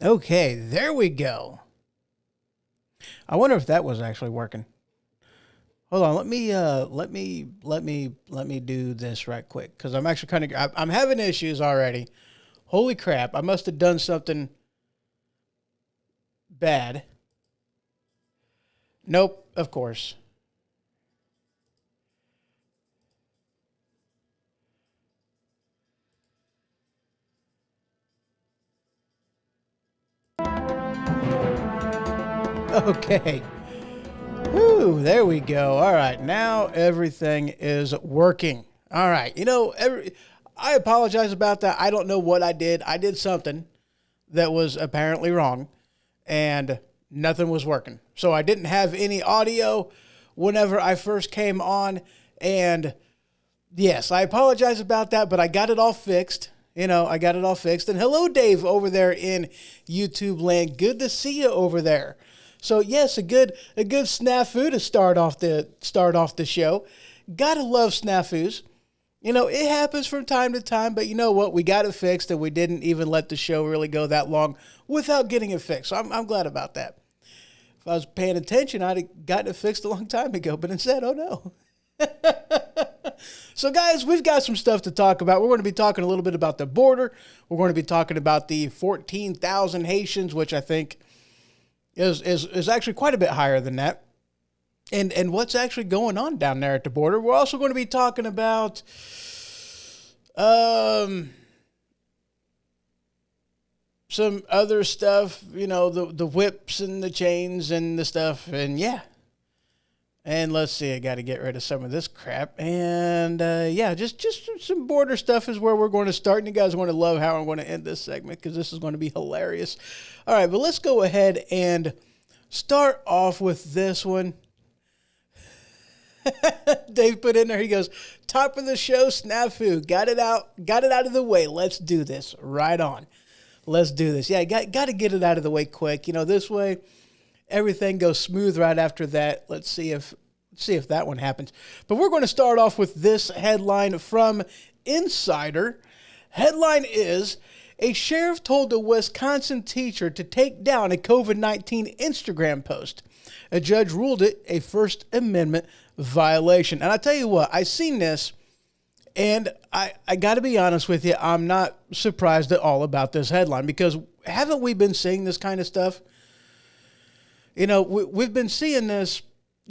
Okay, there we go. I wonder if that was actually working. Hold on, let me do this right quick because I'm actually I'm having issues already. Holy crap! I must have done something bad. Nope, of course. Okay. Whew, there we go. All right, now everything is working. All right, I apologize about that. I don't know what I did. I did something that was apparently wrong, and nothing was working. So I didn't have any audio whenever I first came on, and yes, I apologize about that, but I got it all fixed. I got it all fixed. And hello, Dave, over there in YouTube land. Good to see you over there. So yes, a good snafu to start off the show. Gotta love snafus. It happens from time to time, but you know what? We got it fixed, and we didn't even let the show really go that long without getting it fixed. So I'm glad about that. If I was paying attention, I'd have gotten it fixed a long time ago, but instead, oh no. So guys, we've got some stuff to talk about. We're going to be talking a little bit about the border. We're going to be talking about the 14,000 Haitians, which I think is actually quite a bit higher than that. And what's actually going on down there at the border. We're also going to be talking about some other stuff, the whips and the chains and the stuff. And yeah. And let's see, I got to get rid of some of this crap. And just some border stuff is where we're going to start. And you guys are going to love how I'm going to end this segment because this is going to be hilarious. All right, but let's go ahead and start off with this one. Dave put in there, he goes, top of the show, snafu. Got it out of the way. Let's do this. Right on. Let's do this. Yeah, got to get it out of the way quick. This way everything goes smooth right after that. Let's see if that one happens. But we're going to start off with this headline from Insider. Headline is, a sheriff told a Wisconsin teacher to take down a COVID-19 Instagram post. A judge ruled it a First Amendment violation. And I tell you what, I seen this, and I got to be honest with you, I'm not surprised at all about this headline, because haven't we been seeing this kind of stuff? We've been seeing this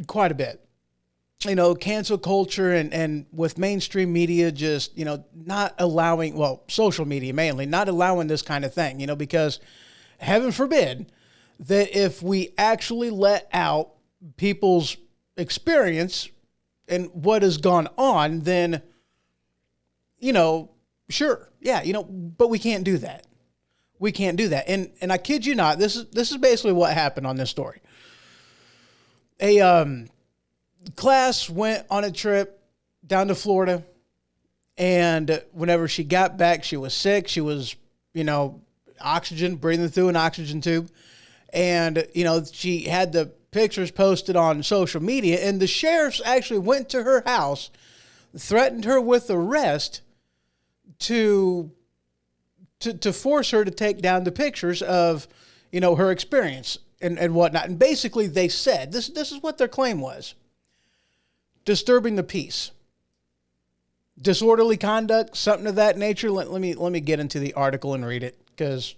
quite a bit. Cancel culture and with mainstream media just, not allowing, social media mainly, not allowing this kind of thing, because heaven forbid that if we actually let out people's experience and what has gone on, then, sure, yeah, but we can't do that. We can't do that. And I kid you not, this is basically what happened on this story. A class went on a trip down to Florida, and whenever she got back, she was sick. She was, breathing through an oxygen tube. And, she had the pictures posted on social media, and the sheriffs actually went to her house, threatened her with arrest to force her to take down the pictures of, her experience and whatnot. And basically they said, this is what their claim was: disturbing the peace, disorderly conduct, something of that nature. Let me get into the article and read it, because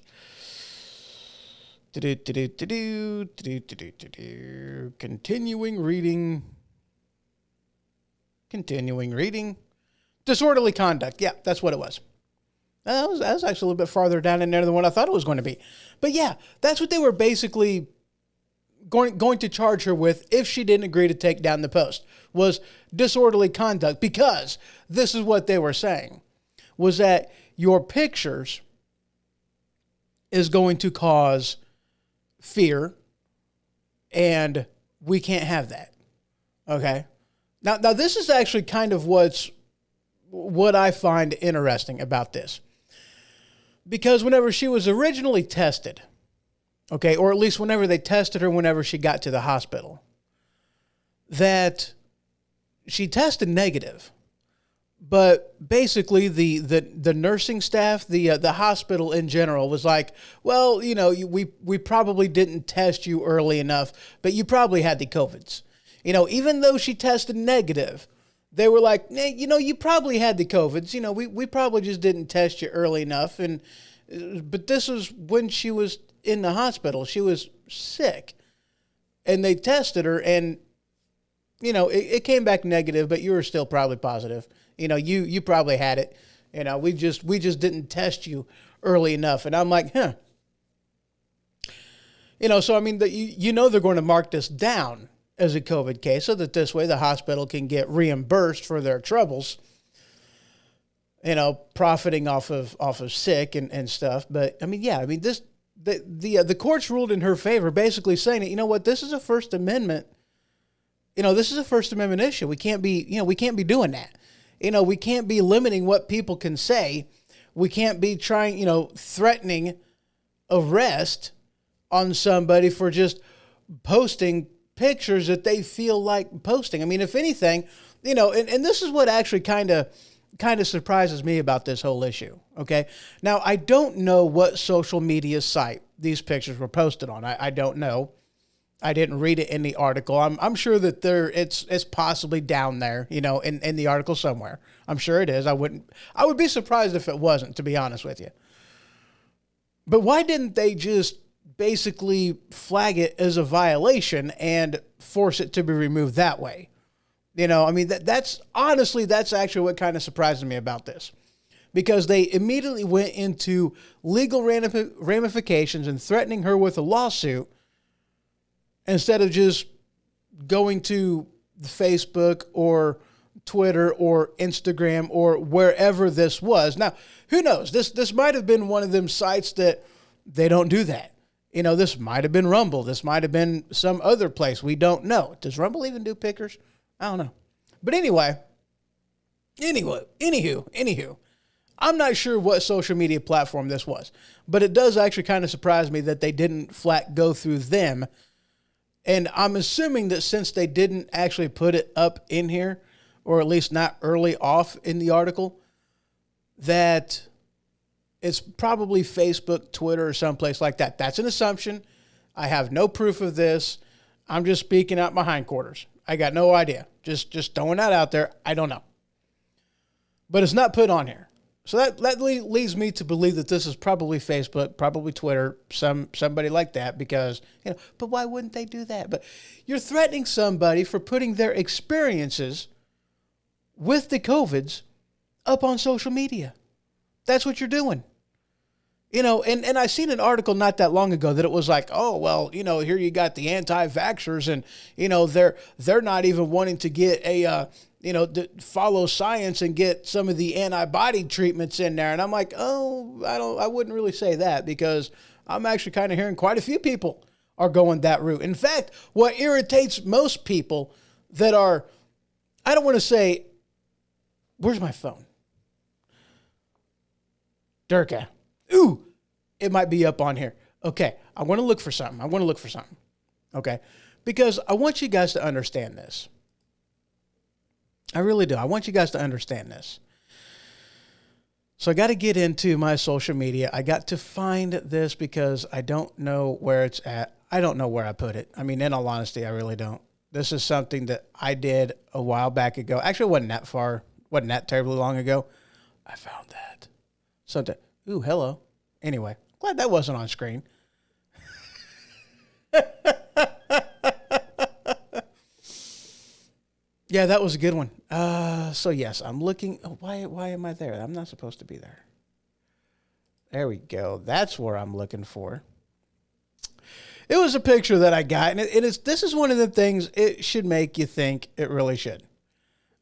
continuing reading. Disorderly conduct. Yeah, that's what it was. That was actually a little bit farther down in there than what I thought it was going to be. But yeah, that's what they were basically going to charge her with if she didn't agree to take down the post, was disorderly conduct, because this is what they were saying, was that your pictures is going to cause fear, and we can't have that. Okay? Now this is actually kind of what I find interesting about this. Because whenever she was originally tested, okay, or at least whenever they tested her whenever she got to the hospital, that she tested negative. But basically, the nursing staff, the hospital in general, was like, well, we probably didn't test you early enough, but you probably had the COVIDs. Even though she tested negative, they were like, you probably had the COVIDs. We probably just didn't test you early enough. But this was when she was in the hospital. She was sick, and they tested her, and it came back negative, but you were still probably positive. You probably had it. We just didn't test you early enough. And I'm like, huh. So I mean, they're going to mark this down as a COVID case so that this way the hospital can get reimbursed for their troubles, profiting off of sick and stuff. But I mean, the courts ruled in her favor, basically saying that, what, this is a First Amendment. This is a First Amendment issue. We can't be doing that. We can't be limiting what people can say. We can't be trying, threatening arrest on somebody for just posting pictures that they feel like posting. I mean, if anything, and this is what actually kind of surprises me about this whole issue. Okay. Now, I don't know what social media site these pictures were posted on. I don't know. I didn't read it in the article. I'm sure that it's possibly down there, in the article somewhere. I'm sure it is. I would be surprised if it wasn't, to be honest with you. But why didn't they just basically flag it as a violation and force it to be removed that way? I mean, that's actually what kind of surprises me about this. Because they immediately went into legal ramifications and threatening her with a lawsuit, instead of just going to Facebook or Twitter or Instagram or wherever this was. Now, who knows? This might have been one of them sites that they don't do that. This might have been Rumble. This might have been some other place. We don't know. Does Rumble even do pickers? I don't know. But anyway, anywho, I'm not sure what social media platform this was, but it does actually kind of surprise me that they didn't flat go through them. And I'm assuming that since they didn't actually put it up in here, or at least not early off in the article, that it's probably Facebook, Twitter, or someplace like that. That's an assumption. I have no proof of this. I'm just speaking out my hindquarters. I got no idea. Just throwing that out there. I don't know. But it's not put on here. So that leads me to believe that this is probably Facebook, probably Twitter, somebody like that, because, but why wouldn't they do that? But you're threatening somebody for putting their experiences with the COVIDs up on social media. That's what you're doing. And I seen an article not that long ago that it was like, oh, well, here you got the anti-vaxxers and, they're not even wanting to get to follow science and get some of the antibody treatments in there. And I'm like, oh, I wouldn't really say that, because I'm actually kind of hearing quite a few people are going that route. In fact, what irritates most people that are, I don't want to say, where's my phone? Durka. Ooh, it might be up on here. Okay, I want to look for something. Okay, because I want you guys to understand this. I really do. I want you guys to understand this. So I got to get into my social media. I got to find this because I don't know where it's at. I don't know where I put it. I mean, in all honesty, I really don't. This is something that I did a while back ago. Actually, it wasn't that terribly long ago. I found that. Something. Ooh, hello. Anyway, glad that wasn't on screen. Yeah, that was a good one. So yes, I'm looking. Oh, why am I there? I'm not supposed to be there. There we go. That's where I'm looking for. It was a picture that I got, and this is one of the things it should make you think. It really should.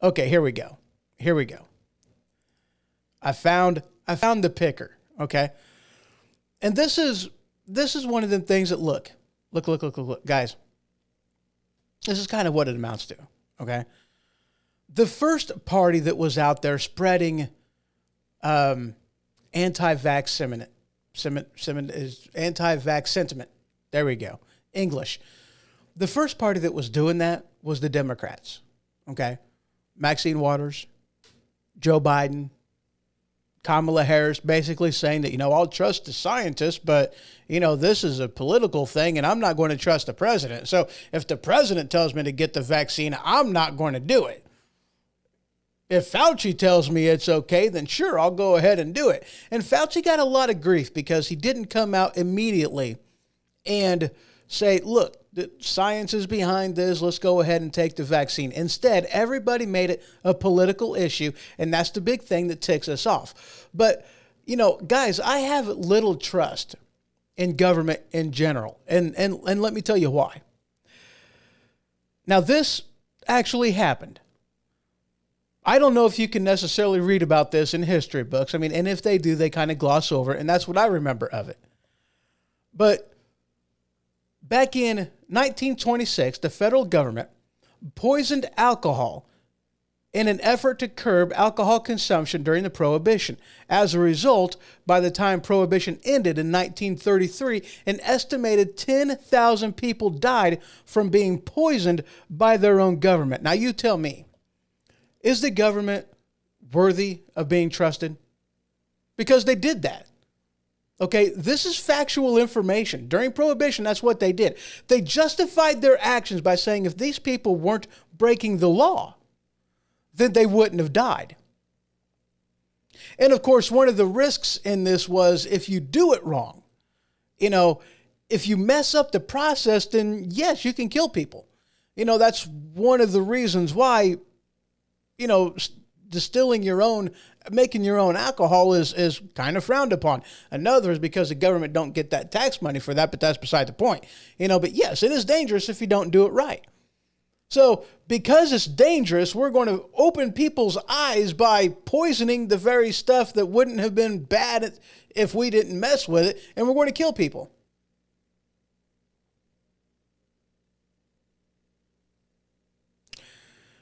Okay, here we go. I found the picker. Okay, and this is one of the things that look, guys. This is kind of what it amounts to. Okay, the first party that was out there spreading anti-vax sentiment. There we go. English. The first party that was doing that was the Democrats. Okay, Maxine Waters, Joe Biden, Kamala Harris, basically saying that, I'll trust the scientists, but, this is a political thing and I'm not going to trust the president. So if the president tells me to get the vaccine, I'm not going to do it. If Fauci tells me it's okay, then sure, I'll go ahead and do it. And Fauci got a lot of grief because he didn't come out immediately and say, look, the science is behind this. Let's go ahead and take the vaccine. Instead, everybody made it a political issue, and that's the big thing that ticks us off. But, guys, I have little trust in government in general, and let me tell you why. Now, this actually happened. I don't know if you can necessarily read about this in history books. And if they do, they kind of gloss over it, and that's what I remember of it. But back in 1926, the federal government poisoned alcohol in an effort to curb alcohol consumption during the Prohibition. As a result, by the time Prohibition ended in 1933, an estimated 10,000 people died from being poisoned by their own government. Now you tell me, is the government worthy of being trusted? Because they did that. Okay, this is factual information. During Prohibition, that's what they did. They justified their actions by saying if these people weren't breaking the law, then they wouldn't have died. And of course, one of the risks in this was if you do it wrong, if you mess up the process, then yes, you can kill people. That's one of the reasons why, making your own alcohol is kind of frowned upon. Another is because the government don't get that tax money for that, but that's beside the point. But yes, it is dangerous if you don't do it right. So because it's dangerous, we're going to open people's eyes by poisoning the very stuff that wouldn't have been bad if we didn't mess with it, and we're going to kill people.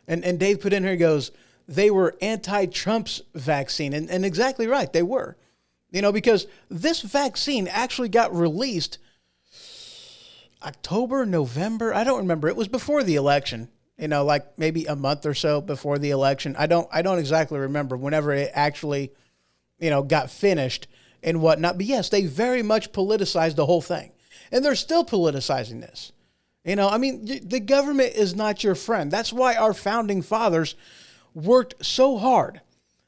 And Dave put in here, he goes, they were anti-Trump's vaccine. And exactly right, they were. Because this vaccine actually got released October, November. I don't remember. It was before the election, like maybe a month or so before the election. I don't exactly remember whenever it actually, got finished and whatnot. But yes, they very much politicized the whole thing. And they're still politicizing this. The government is not your friend. That's why our founding fathers worked so hard,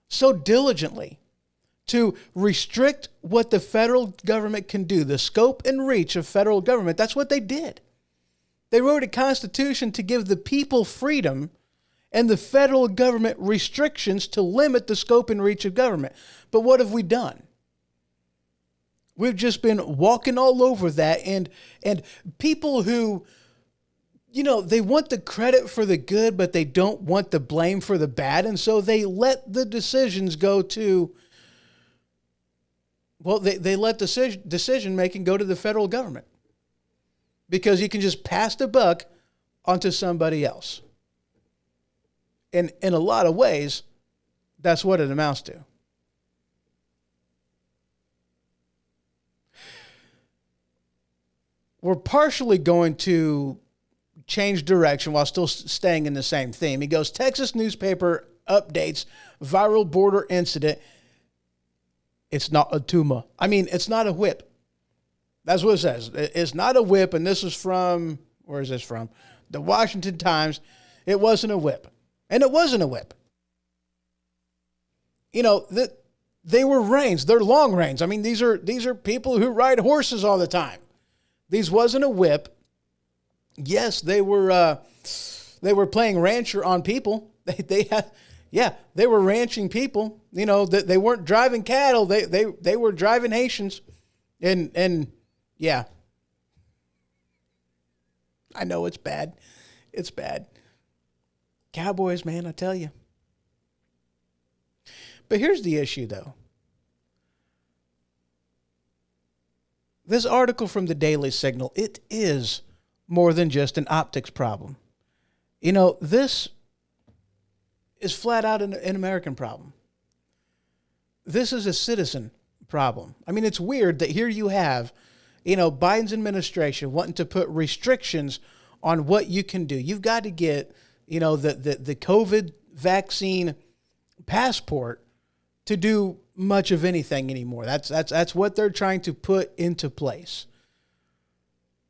so diligently to restrict what the federal government can do, the scope and reach of federal government. That's what they did. They wrote a constitution to give the people freedom and the federal government restrictions to limit the scope and reach of government. But what have we done? We've just been walking all over that, and people who, they want the credit for the good, but they don't want the blame for the bad. And so they let the decisions go to, they let decision making go to the federal government because you can just pass the buck onto somebody else. And in a lot of ways, that's what it amounts to. We're partially going to change direction while still staying in the same theme. He goes, Texas newspaper updates viral border incident. It's not a tumor. It's not a whip. That's what it says. It's not a whip. And this is from, where is this from? The Washington Times. It wasn't a whip. And it wasn't a whip. They were reins. They're long reins. These are people who ride horses all the time. These wasn't a whip. Yes, they were playing rancher on people. They were ranching people. They weren't driving cattle. They were driving Haitians, and yeah. I know it's bad. It's bad. Cowboys, man, I tell you. But here's the issue, though. This article from the Daily Signal, it is more than just an optics problem. This is flat out an American problem. This is a citizen problem. It's weird that here you have, Biden's administration wanting to put restrictions on what you can do. You've got to get, the COVID vaccine passport to do much of anything anymore. That's what they're trying to put into place.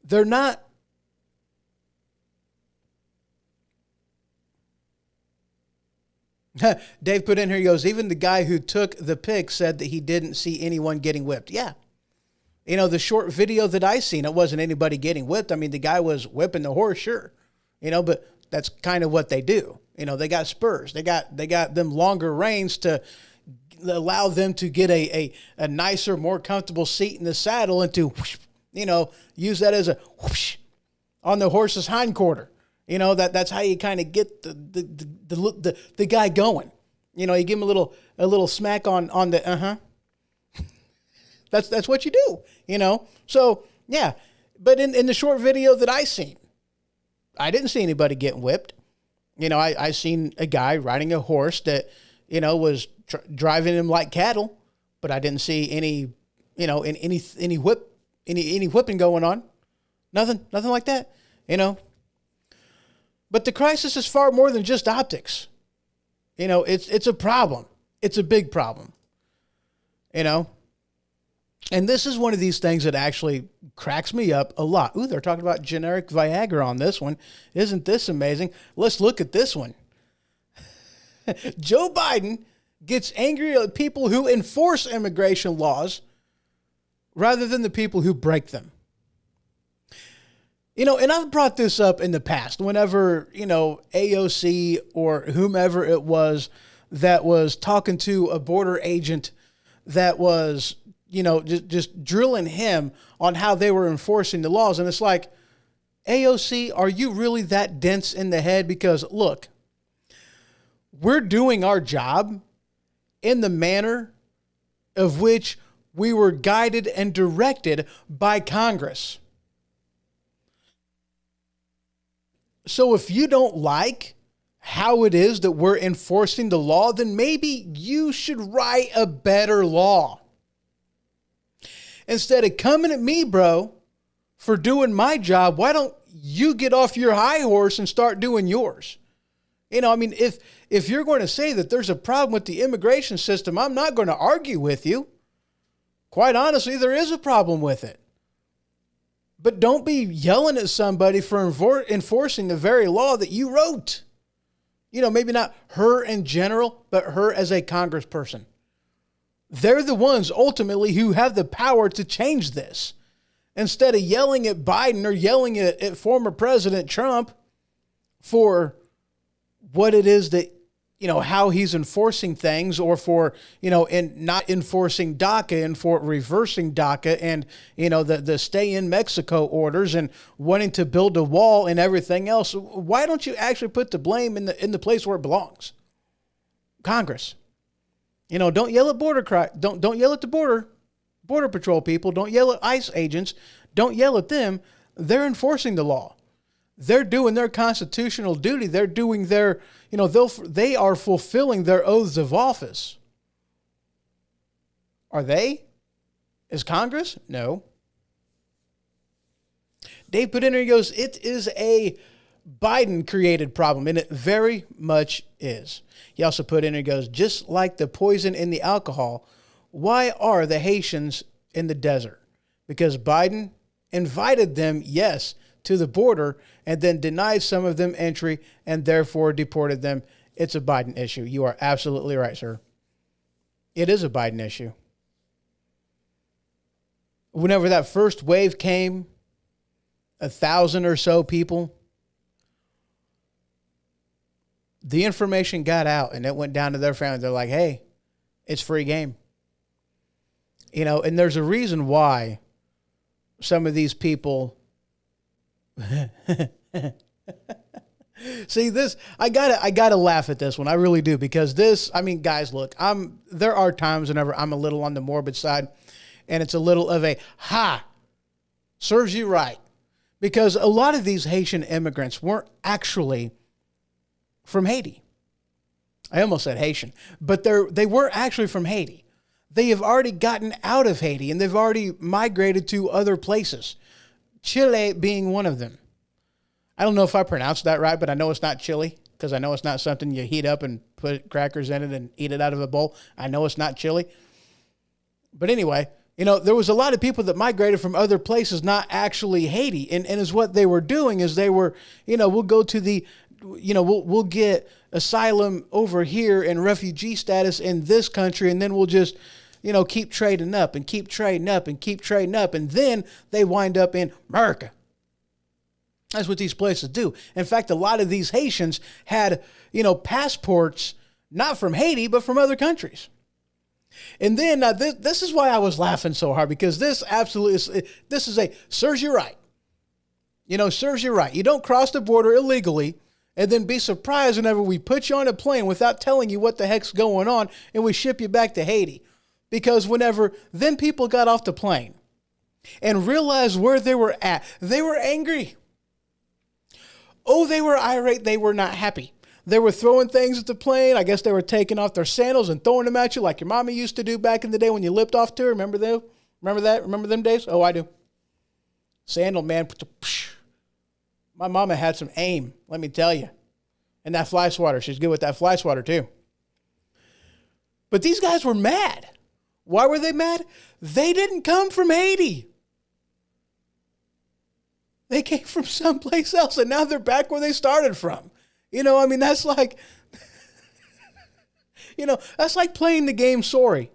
They're not. Dave put in here, he goes, even the guy who took the pic said that he didn't see anyone getting whipped. Yeah. You know, the short video that I seen, it wasn't anybody getting whipped. I mean, the guy was whipping the horse, sure. You know, but that's kind of what they do. You know, they got spurs. They got them longer reins to allow them to get a nicer, more comfortable seat in the saddle and to, you know, use that as a whoosh on the horse's hindquarter. You know, that's how you kind of get the guy going. You know, you give him a little smack on the That's what you do, you know. So yeah, but in the short video that I seen, I didn't see anybody getting whipped. You know, I seen a guy riding a horse that, you know, was driving him like cattle, but I didn't see any, you know, any whipping going on. Nothing like that, you know. But the crisis is far more than just optics. You know, it's a problem. It's a big problem. You know. And this is one of these things that actually cracks me up a lot. Ooh, they're talking about generic Viagra on this one. Isn't this amazing? Let's look at this one. Joe Biden gets angry at people who enforce immigration laws rather than the people who break them. You know, and I've brought this up in the past whenever, you know, AOC or whomever it was that was talking to a border agent that was, you know, just drilling him on how they were enforcing the laws. And it's like, AOC, are you really that dense in the head? Because look, we're doing our job in the manner of which we were guided and directed by Congress. So if you don't like how it is that we're enforcing the law, then maybe you should write a better law. Instead of coming at me, bro, for doing my job, why don't you get off your high horse and start doing yours? You know, I mean, if you're going to say that there's a problem with the immigration system, I'm not going to argue with you. Quite honestly, there is a problem with it. But don't be yelling at somebody for enforcing the very law that you wrote. You know, maybe not her in general, but her as a congressperson. They're the ones ultimately who have the power to change this. Instead of yelling at Biden or yelling at former President Trump for what it is that, you know, how he's enforcing things, or for, you know, in not enforcing DACA and for reversing DACA and, you know, the stay in Mexico orders and wanting to build a wall and everything else. Why don't you actually put the blame in the place where it belongs? Congress. You know, don't yell at don't yell at the border patrol people. Don't yell at ICE agents. Don't yell at them. They're enforcing the law. They're doing their constitutional duty. They're doing their, you know, they are fulfilling their oaths of office. Are they? Is Congress? No. Dave put in there, he goes, it is a Biden-created problem, and it very much is. He also put in, he goes, just like the poison in the alcohol, why are the Haitians in the desert? Because Biden invited them, yes, to the border, and then denied some of them entry and therefore deported them. It's a Biden issue. You are absolutely right, sir. It is a Biden issue. Whenever that first wave came, 1,000 or so people, the information got out and it went down to their family. They're like, hey, it's free game. You know, and there's a reason why some of these people see this. I gotta laugh at this one. I really do, because this, I mean, guys, look, there are times whenever I'm a little on the morbid side, and it's a little of a serves you right, because a lot of these Haitian immigrants weren't actually from Haiti. I almost said Haitian, but they were actually from Haiti. They have already gotten out of Haiti and they've already migrated to other places. Chile being one of them. I don't know if I pronounced that right, but I know it's not Chile, because I know it's not something you heat up and put crackers in it and eat it out of a bowl. I know it's not chili. But anyway, there was a lot of people that migrated from other places, not actually Haiti. And is what they were doing is they were, we'll go to the, we'll get asylum over here and refugee status in this country. And then we'll just, keep trading up and keep trading up and keep trading up. And then they wind up in America. That's what these places do. In fact, a lot of these Haitians had, passports, not from Haiti, but from other countries. And then this is why I was laughing so hard, because this is serves you right. Serves you right. You don't cross the border illegally and then be surprised whenever we put you on a plane without telling you what the heck's going on and we ship you back to Haiti. Because whenever then people got off the plane and realized where they were at, they were angry. Oh, they were irate. They were not happy. They were throwing things at the plane. I guess they were taking off their sandals and throwing them at you like your mama used to do back in the day when you lipped off to her. Remember them? Remember that? Remember them days? Oh, I do. Sandal, man. My mama had some aim, let me tell you. And that fly swatter. She's good with that fly swatter too. But these guys were mad. Why were they mad? They didn't come from Haiti. They came from someplace else, and now they're back where they started from. That's like, that's like playing the game sorry,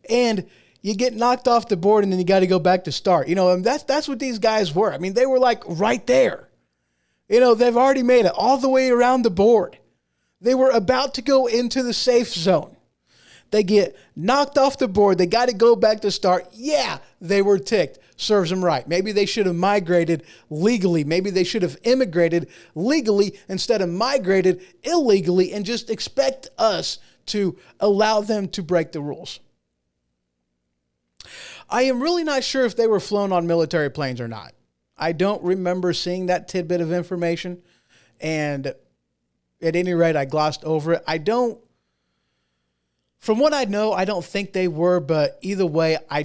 and you get knocked off the board and then you got to go back to start, and that's what these guys were. I mean, they were like right there. They've already made it all the way around the board. They were about to go into the safe zone. They get knocked off the board. They got to go back to start. Yeah, they were ticked. Serves them right. Maybe they should have migrated legally. Maybe they should have immigrated legally instead of migrated illegally and just expect us to allow them to break the rules. I am really not sure if they were flown on military planes or not. I don't remember seeing that tidbit of information. And at any rate, I glossed over it. From what I know, I don't think they were, but either way, I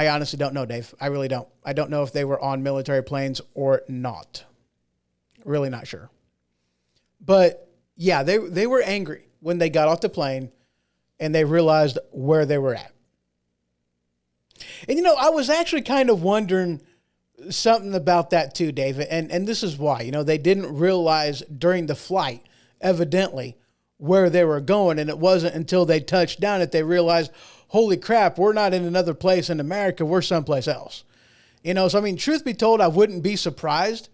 honestly don't know, Dave. I really don't. I don't know if they were on military planes or not. Really not sure. But yeah, they were angry when they got off the plane and they realized where they were at. And I was actually kind of wondering something about that too, David. And this is why, they didn't realize during the flight, evidently, where they were going. And it wasn't until they touched down that they realized, holy crap, we're not in another place in America. We're someplace else. So, truth be told, I wouldn't be surprised,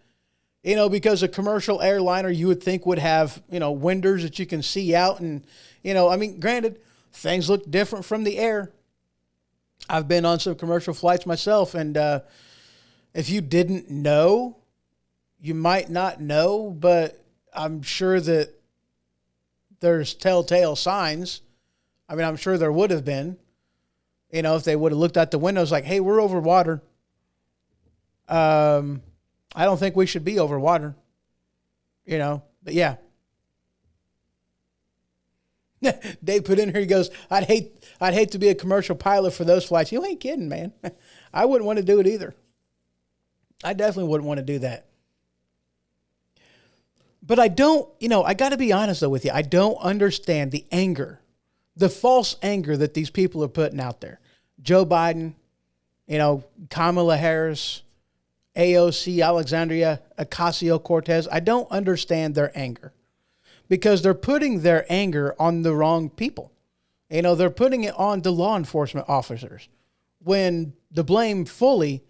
because a commercial airliner you would think would have, windows that you can see out. And, granted, things look different from the air. I've been on some commercial flights myself. And if you didn't know, you might not know, but I'm sure that there's telltale signs. I'm sure there would have been, if they would have looked out the windows like, hey, we're over water. I don't think we should be over water, but yeah. Dave put in here, he goes, I'd hate to be a commercial pilot for those flights. You ain't kidding, man. I wouldn't want to do it either. I definitely wouldn't want to do that. But I don't, I got to be honest though with you. I don't understand the anger, the false anger that these people are putting out there. Joe Biden, Kamala Harris, AOC, Alexandria Ocasio-Cortez. I don't understand their anger because they're putting their anger on the wrong people. They're putting it on the law enforcement officers when the blame fully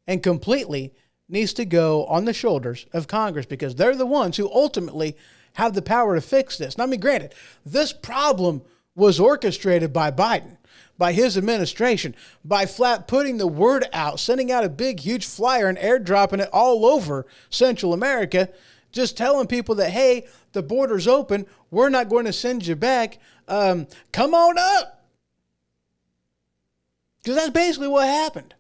and completely needs to go on the shoulders of Congress because they're the ones who ultimately have the power to fix this. Now, granted, this problem was orchestrated by Biden, by his administration, by flat putting the word out, sending out a big, huge flyer and airdropping it all over Central America, just telling people that, hey, the border's open. We're not going to send you back. Come on up. Because that's basically what happened.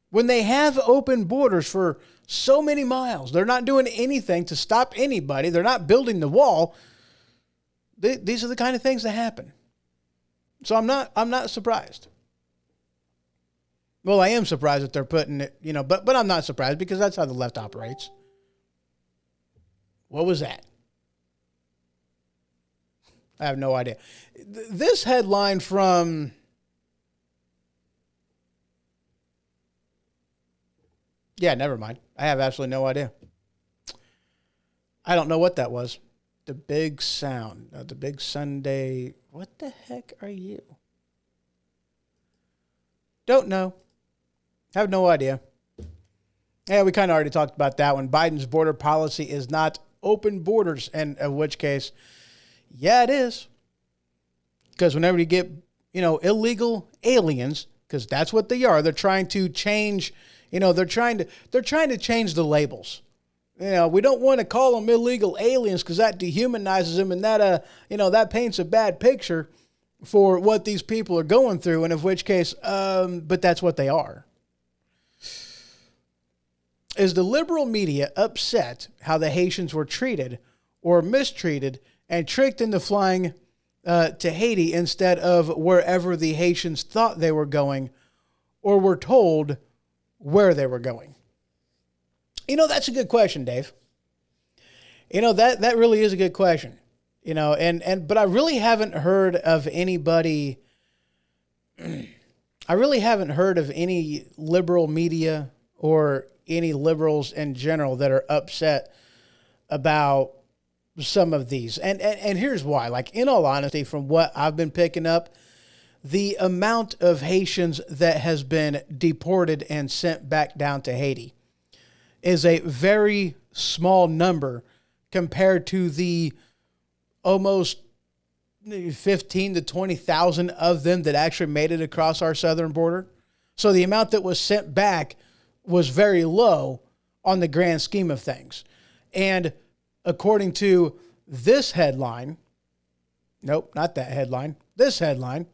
When they have open borders for so many miles, they're not doing anything to stop anybody. They're not building the wall. These are the kind of things that happen. So I'm not surprised. Well, I am surprised that they're putting it, but I'm not surprised because that's how the left operates. What was that? I have no idea. This headline from... Yeah, never mind. I have absolutely no idea. I don't know what that was. The Big Sound. The Big Sunday. What the heck are you? Don't know. Have no idea. Yeah, we kind of already talked about that one. Biden's border policy is not open borders, and in which case, yeah, it is. Because whenever you get, illegal aliens, because that's what they are, they're trying to change, they're trying to change the labels. We don't want to call them illegal aliens because that dehumanizes them, and that paints a bad picture for what these people are going through, and in which case, but that's what they are. Is the liberal media upset how the Haitians were treated or mistreated and tricked into flying to Haiti instead of wherever the Haitians thought they were going or were told where they were going? That's a good question, Dave. That really is a good question. But I really haven't heard of anybody. I really haven't heard of any liberal media or any liberals in general that are upset about some of these. And here's why. Like, in all honesty, from what I've been picking up, the amount of Haitians that has been deported and sent back down to Haiti is a very small number compared to the almost 15 to 20,000 of them that actually made it across our southern border. So the amount that was sent back was very low on the grand scheme of things. And according to this headline, nope, not that headline, this headline,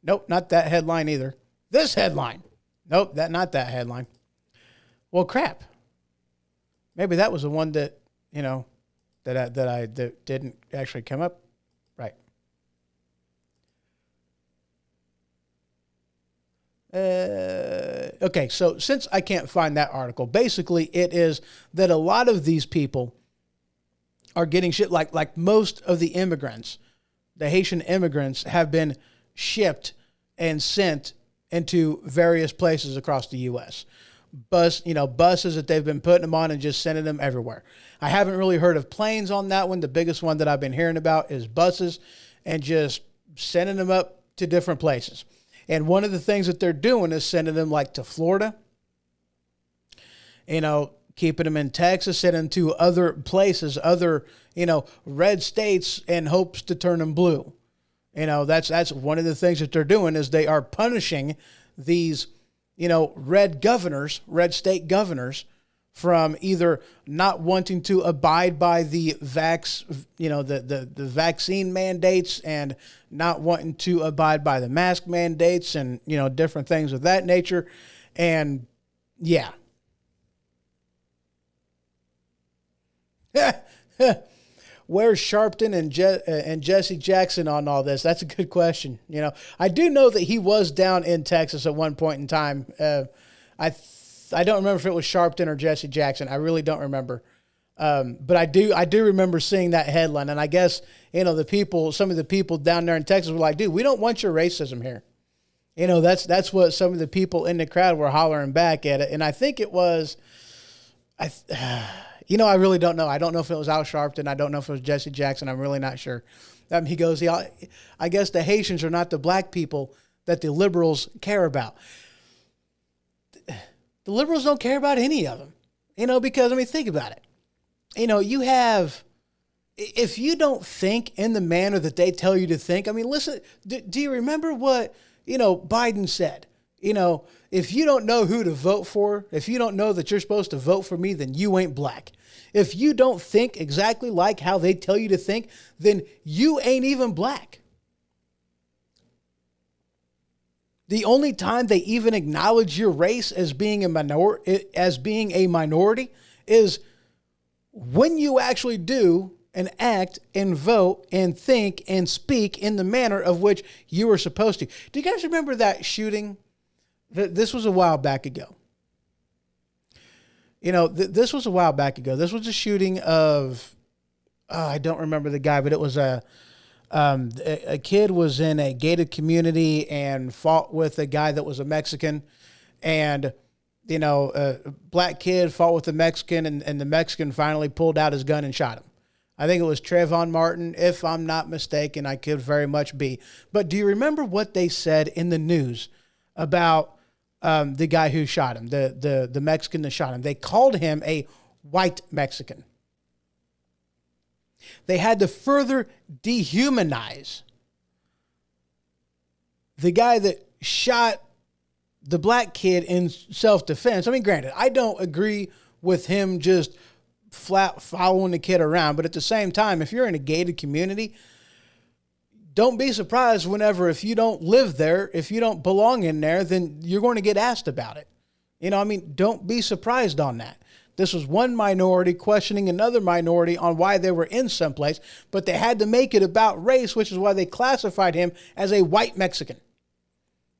nope, not that headline either, this headline, nope, not that headline. Well, crap. Maybe that was the one that, that didn't actually come up right. Okay, so since I can't find that article, basically it is that a lot of these people are getting shit like most of the immigrants, the Haitian immigrants, have been shipped and sent into various places across the U.S. Buses that they've been putting them on and just sending them everywhere. I haven't really heard of planes on that one. The biggest one that I've been hearing about is buses and just sending them up to different places. And one of the things that they're doing is sending them like to Florida, keeping them in Texas, sending them to other places, other, red states in hopes to turn them blue. That's one of the things that they're doing is they are punishing these, red state governors from either not wanting to abide by the the vaccine mandates and not wanting to abide by the mask mandates and, different things of that nature. And yeah. Where's Sharpton and Jesse Jackson on all this? That's a good question. I do know that he was down in Texas at one point in time. I don't remember if it was Sharpton or Jesse Jackson. I really don't remember. But I do remember seeing that headline. And I guess, some of the people down there in Texas were like, dude, we don't want your racism here. That's what some of the people in the crowd were hollering back at it. And I think it was, I really don't know. I don't know if it was Al Sharpton. I don't know if it was Jesse Jackson. I'm really not sure. He goes, I guess the Haitians are not the black people that the liberals care about. The liberals don't care about any of them, because, think about it. You have, if you don't think in the manner that they tell you to think, listen, do you remember what, Biden said? If you don't know who to vote for, if you don't know that you're supposed to vote for me, then you ain't black. If you don't think exactly like how they tell you to think, then you ain't even black. The only time they even acknowledge your race as being a minority is when you actually do and act and vote and think and speak in the manner of which you were supposed to. Do you guys remember that shooting? This was a while back ago. This was a while back ago. This was a shooting of I don't remember the guy, but it was a kid was in a gated community and fought with a guy that was a Mexican, and a black kid fought with a Mexican, and the Mexican finally pulled out his gun and shot him. I think it was Trayvon Martin, if I'm not mistaken. I could very much be. But do you remember what they said in the news about the guy who shot him, the Mexican that shot him? They called him a white Mexican. They had to further dehumanize the guy that shot the black kid in self-defense. I mean, granted, I don't agree with him just flat following the kid around, but at the same time, if you're in a gated community, don't be surprised whenever, if you don't live there, if you don't belong in there, then you're going to get asked about it. Don't be surprised on that. This was one minority questioning another minority on why they were in someplace, but they had to make it about race, which is why they classified him as a white Mexican.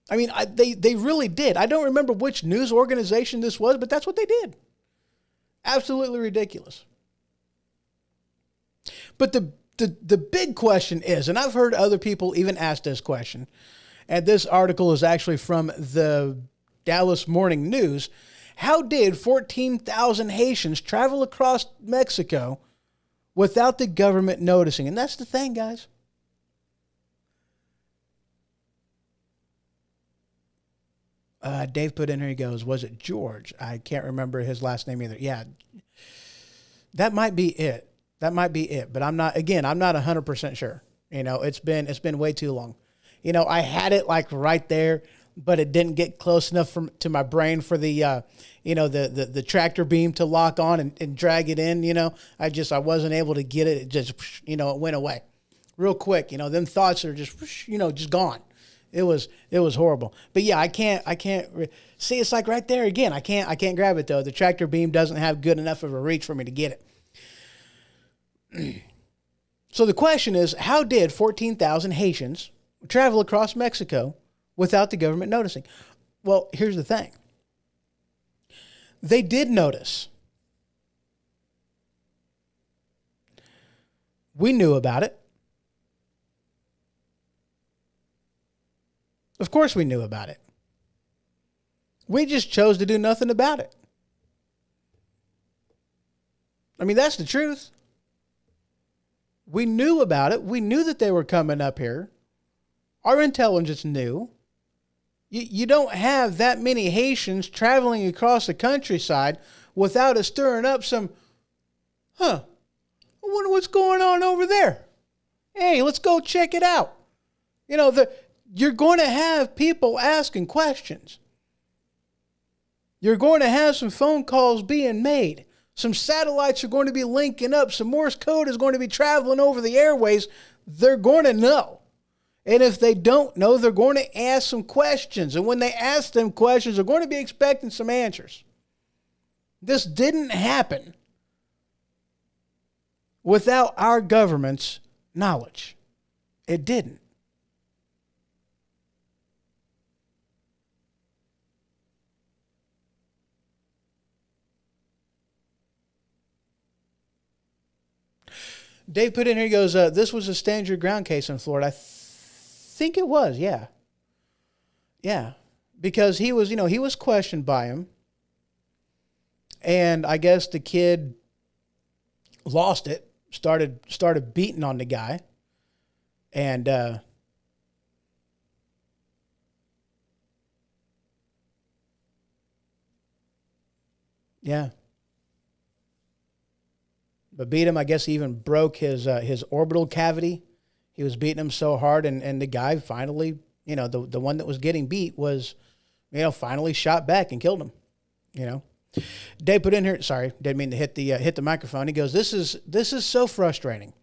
They really did. I don't remember which news organization this was, but that's what they did. Absolutely ridiculous. But the big question is, and I've heard other people even ask this question, and this article is actually from the Dallas Morning News. How did 14,000 Haitians travel across Mexico without the government noticing? And that's the thing, guys. Dave put in here, he goes, was it George? I can't remember his last name either. Yeah, that might be it. But I'm not 100% sure. It's been way too long. I had it like right there, but it didn't get close enough to my brain for the tractor beam to lock on and drag it in. I wasn't able to get it. It just, it went away real quick. Them thoughts are just gone. It was horrible. But yeah, I can't see. It's like right there again. I can't grab it though. The tractor beam doesn't have good enough of a reach for me to get it. So the question is, how did 14,000 Haitians travel across Mexico without the government noticing? Well, here's the thing. They did notice. We knew about it. Of course we knew about it. We just chose to do nothing about it. That's the truth. We knew about it. We knew that they were coming up here. Our intelligence knew. You don't have that many Haitians traveling across the countryside without it stirring up some, I wonder what's going on over there. Hey, let's go check it out. You're going to have people asking questions. You're going to have some phone calls being made. Some satellites are going to be linking up. Some Morse code is going to be traveling over the airways. They're going to know. And if they don't know, they're going to ask some questions. And when they ask them questions, they're going to be expecting some answers. This didn't happen without our government's knowledge. It didn't. Dave put in here, he goes, this was a stand your ground case in Florida. I think it was, yeah. Yeah. Because he was questioned by him. And I guess the kid lost it, started beating on the guy. And yeah. But beat him. I guess he even broke his orbital cavity. He was beating him so hard, and the guy finally, the one that was getting beat was, finally shot back and killed him. Dave put in here. Sorry, didn't mean to hit the microphone. He goes, "This is so frustrating.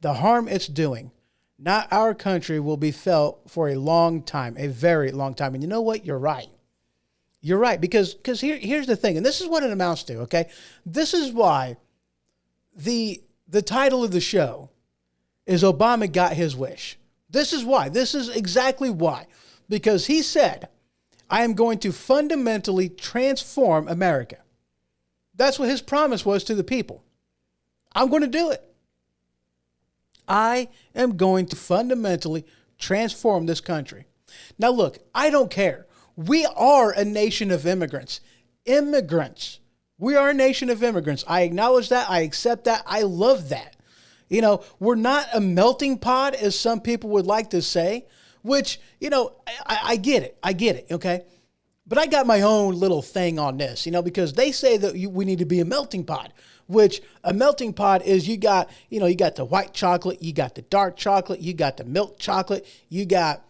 The harm it's doing, not our country, will be felt for a long time, a very long time." And you know what? You're right. You're right, because here's the thing, and this is what it amounts to. Okay, this is why. The title of the show is Obama Got His Wish. This is why. This is exactly why. Because he said, I am going to fundamentally transform America. That's what his promise was to the people. I'm going to do it. I am going to fundamentally transform this country. Now, look, I don't care. We are a nation of immigrants. Immigrants. We are a nation of immigrants. I acknowledge that. I accept that. I love that. You know, we're not a melting pot, as some people would like to say, which, you know, I get it. I get it. Okay. But I got my own little thing on this, you know, because they say that we need to be a melting pot, which a melting pot is you got the white chocolate, you got the dark chocolate, you got the milk chocolate, you got,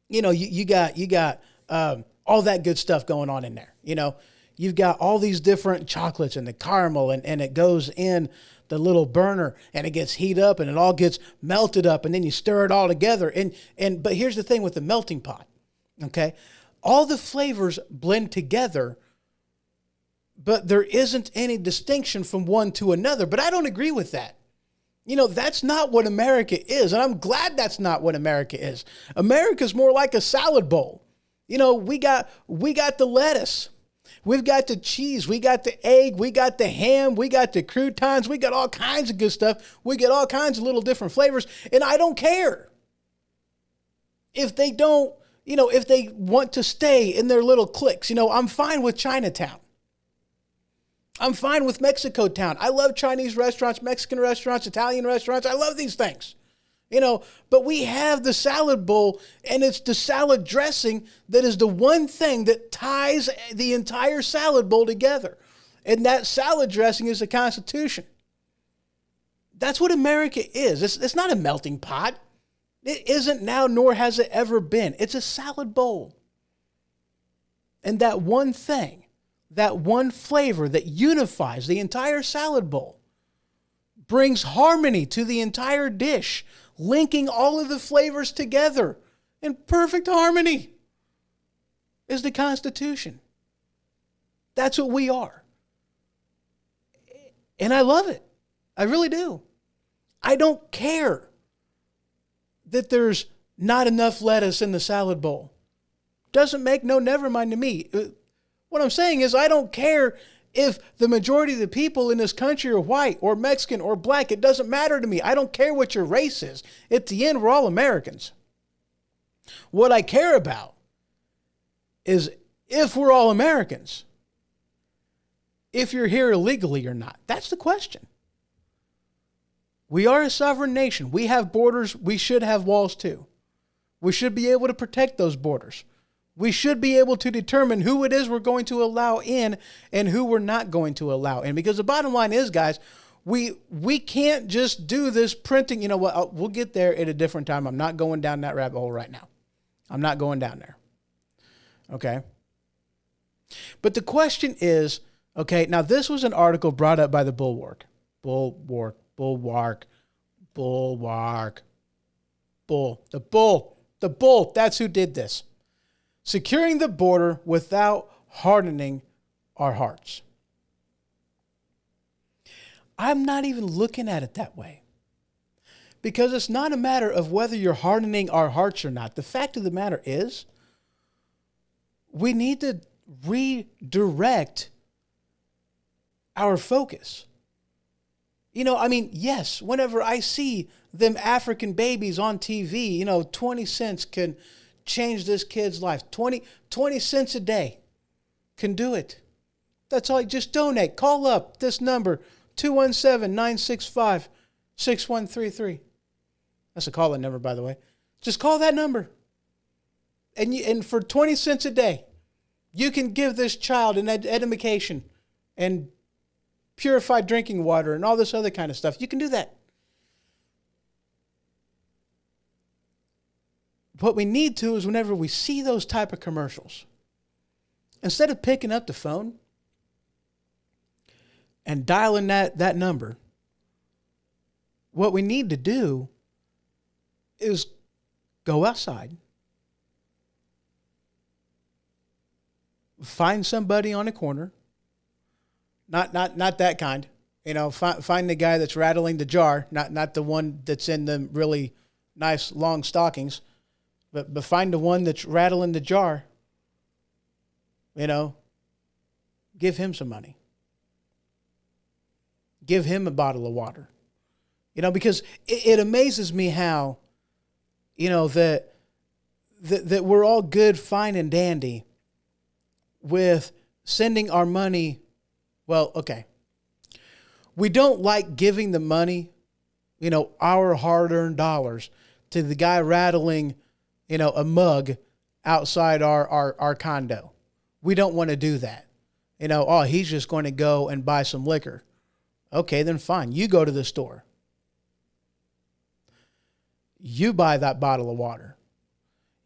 you got all that good stuff going on in there. You know, you've got all these different chocolates and the caramel and it goes in the little burner and it gets heated up and it all gets melted up and then you stir it all together. But here's the thing with the melting pot. Okay. All the flavors blend together, but there isn't any distinction from one to another. But I don't agree with that. You know, that's not what America is. And I'm glad that's not what America is. America's more like a salad bowl. You know, we got the lettuce. We've got the cheese. We got the egg. We got the ham. We got the croutons. We got all kinds of good stuff. We get all kinds of little different flavors. And I don't care if they don't, if they want to stay in their little cliques. You know, I'm fine with Chinatown. I'm fine with Mexico Town. I love Chinese restaurants, Mexican restaurants, Italian restaurants. I love these things. You know, but we have the salad bowl, and it's the salad dressing that is the one thing that ties the entire salad bowl together. And that salad dressing is the Constitution. That's what America is. It's not a melting pot. It isn't now, nor has it ever been. It's a salad bowl. And that one thing, that one flavor that unifies the entire salad bowl, brings harmony to the entire dish, linking all of the flavors together in perfect harmony, is the Constitution. That's what we are. And I love it. I really do. I don't care that there's not enough lettuce in the salad bowl. Doesn't make no never mind to me. What I'm saying is I don't care if the majority of the people in this country are white or Mexican or black. It doesn't matter to me. I don't care what your race is. At the end, we're all Americans. What I care about is if we're all Americans, if you're here illegally or not. That's the question. We are a sovereign nation. We have borders. We should have walls too. We should be able to protect those borders. We should be able to determine who it is we're going to allow in and who we're not going to allow in. Because the bottom line is, guys, we can't just do this printing. You know what? We'll get there at a different time. I'm not going down that rabbit hole right now. I'm not going down there. Okay? But the question is, okay, now this was an article brought up by the Bulwark. The Bull. That's who did this. Securing the border without hardening our hearts. I'm not even looking at it that way. Because it's not a matter of whether you're hardening our hearts or not. The fact of the matter is, we need to redirect our focus. You know, I mean, yes, whenever I see them African babies on TV, 20 cents can change this kid's life. 20 cents a day can do it. That's all. Just donate. Call up this number, 217-965-6133. That's a call-in number, by the way. Just call that number. And for 20 cents a day, you can give this child an education and purified drinking water and all this other kind of stuff. You can do that. What we need to is whenever we see those type of commercials, instead of picking up the phone and dialing that number, what we need to do is go outside, find somebody on a corner, not that kind, find the guy that's rattling the jar, not the one that's in the really nice long stockings. But find the one that's rattling the jar, give him some money. Give him a bottle of water. Because it amazes me how, that we're all good, fine, and dandy with sending our money. Well, okay. We don't like giving the money, our hard-earned dollars to the guy rattling, a mug outside our condo. We don't want to do that. He's just going to go and buy some liquor. Okay, then fine. You go to the store. You buy that bottle of water.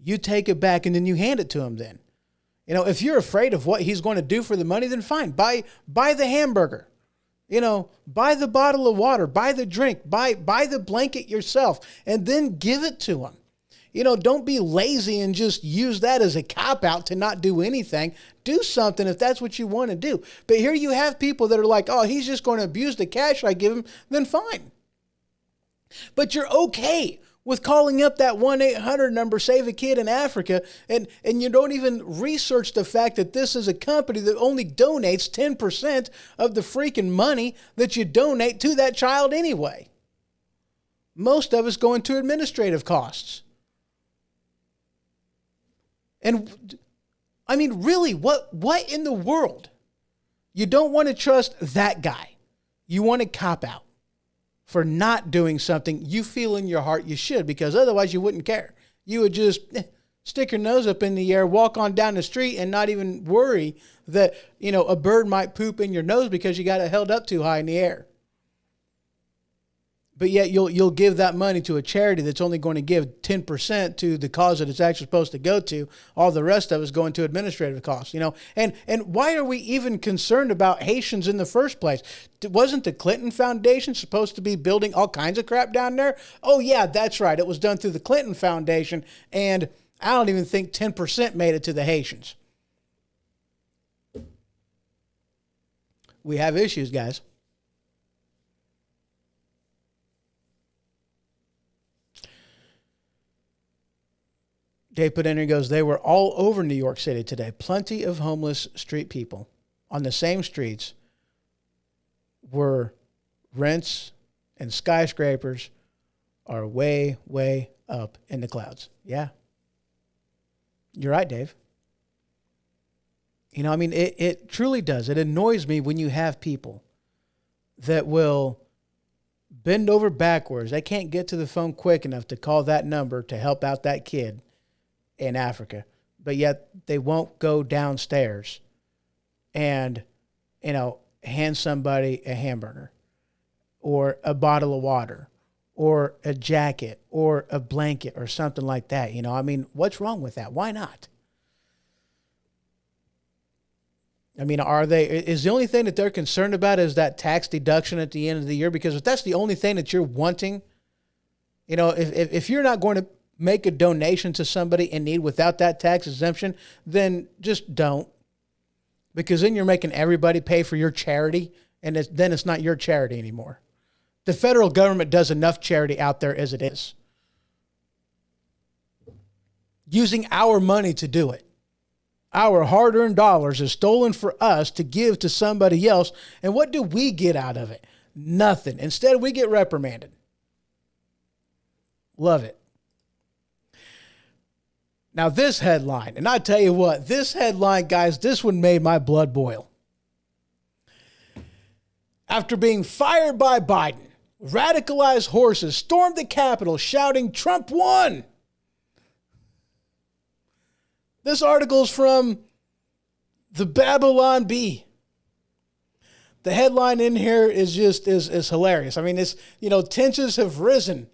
You take it back and then you hand it to him then. If you're afraid of what he's going to do for the money, then fine. Buy the hamburger. Buy the bottle of water, buy the drink, buy the blanket yourself, and then give it to him. Don't be lazy and just use that as a cop-out to not do anything. Do something if that's what you want to do. But here you have people that are like, oh, he's just going to abuse the cash I give him, then fine. But you're okay with calling up that 1-800 number, Save a Kid in Africa, and you don't even research the fact that this is a company that only donates 10% of the freaking money that you donate to that child anyway. Most of it's going to administrative costs. And, I mean, really, what in the world? You don't want to trust that guy. You want to cop out for not doing something you feel in your heart you should, because otherwise you wouldn't care. You would just stick your nose up in the air, walk on down the street, and not even worry that, a bird might poop in your nose because you got it held up too high in the air. But yet you'll give that money to a charity that's only going to give 10% to the cause that it's actually supposed to go to. All the rest of it is going to administrative costs, And why are we even concerned about Haitians in the first place? Wasn't the Clinton Foundation supposed to be building all kinds of crap down there? Oh, yeah, that's right. It was done through the Clinton Foundation, and I don't even think 10% made it to the Haitians. We have issues, guys. Dave put in here, goes, they were all over New York City today. Plenty of homeless street people on the same streets where rents and skyscrapers are way, way up in the clouds. Yeah. You're right, Dave. It truly does. It annoys me when you have people that will bend over backwards. They can't get to the phone quick enough to call that number to help out that kid in Africa, but yet they won't go downstairs and, hand somebody a hamburger or a bottle of water or a jacket or a blanket or something like that. What's wrong with that? Why not? Is the only thing that they're concerned about is that tax deduction at the end of the year? Because if that's the only thing that you're wanting, if you're not going to make a donation to somebody in need without that tax exemption, then just don't. Because then you're making everybody pay for your charity, and then it's not your charity anymore. The federal government does enough charity out there as it is. Using our money to do it. Our hard-earned dollars is stolen for us to give to somebody else, and what do we get out of it? Nothing. Instead, we get reprimanded. Love it. Now this headline, and I tell you what, this headline, guys, this one made my blood boil. After being fired by Biden, radicalized horses stormed the Capitol shouting, "Trump won!" This article is from the Babylon Bee. The headline in here is hilarious. Tensions have risen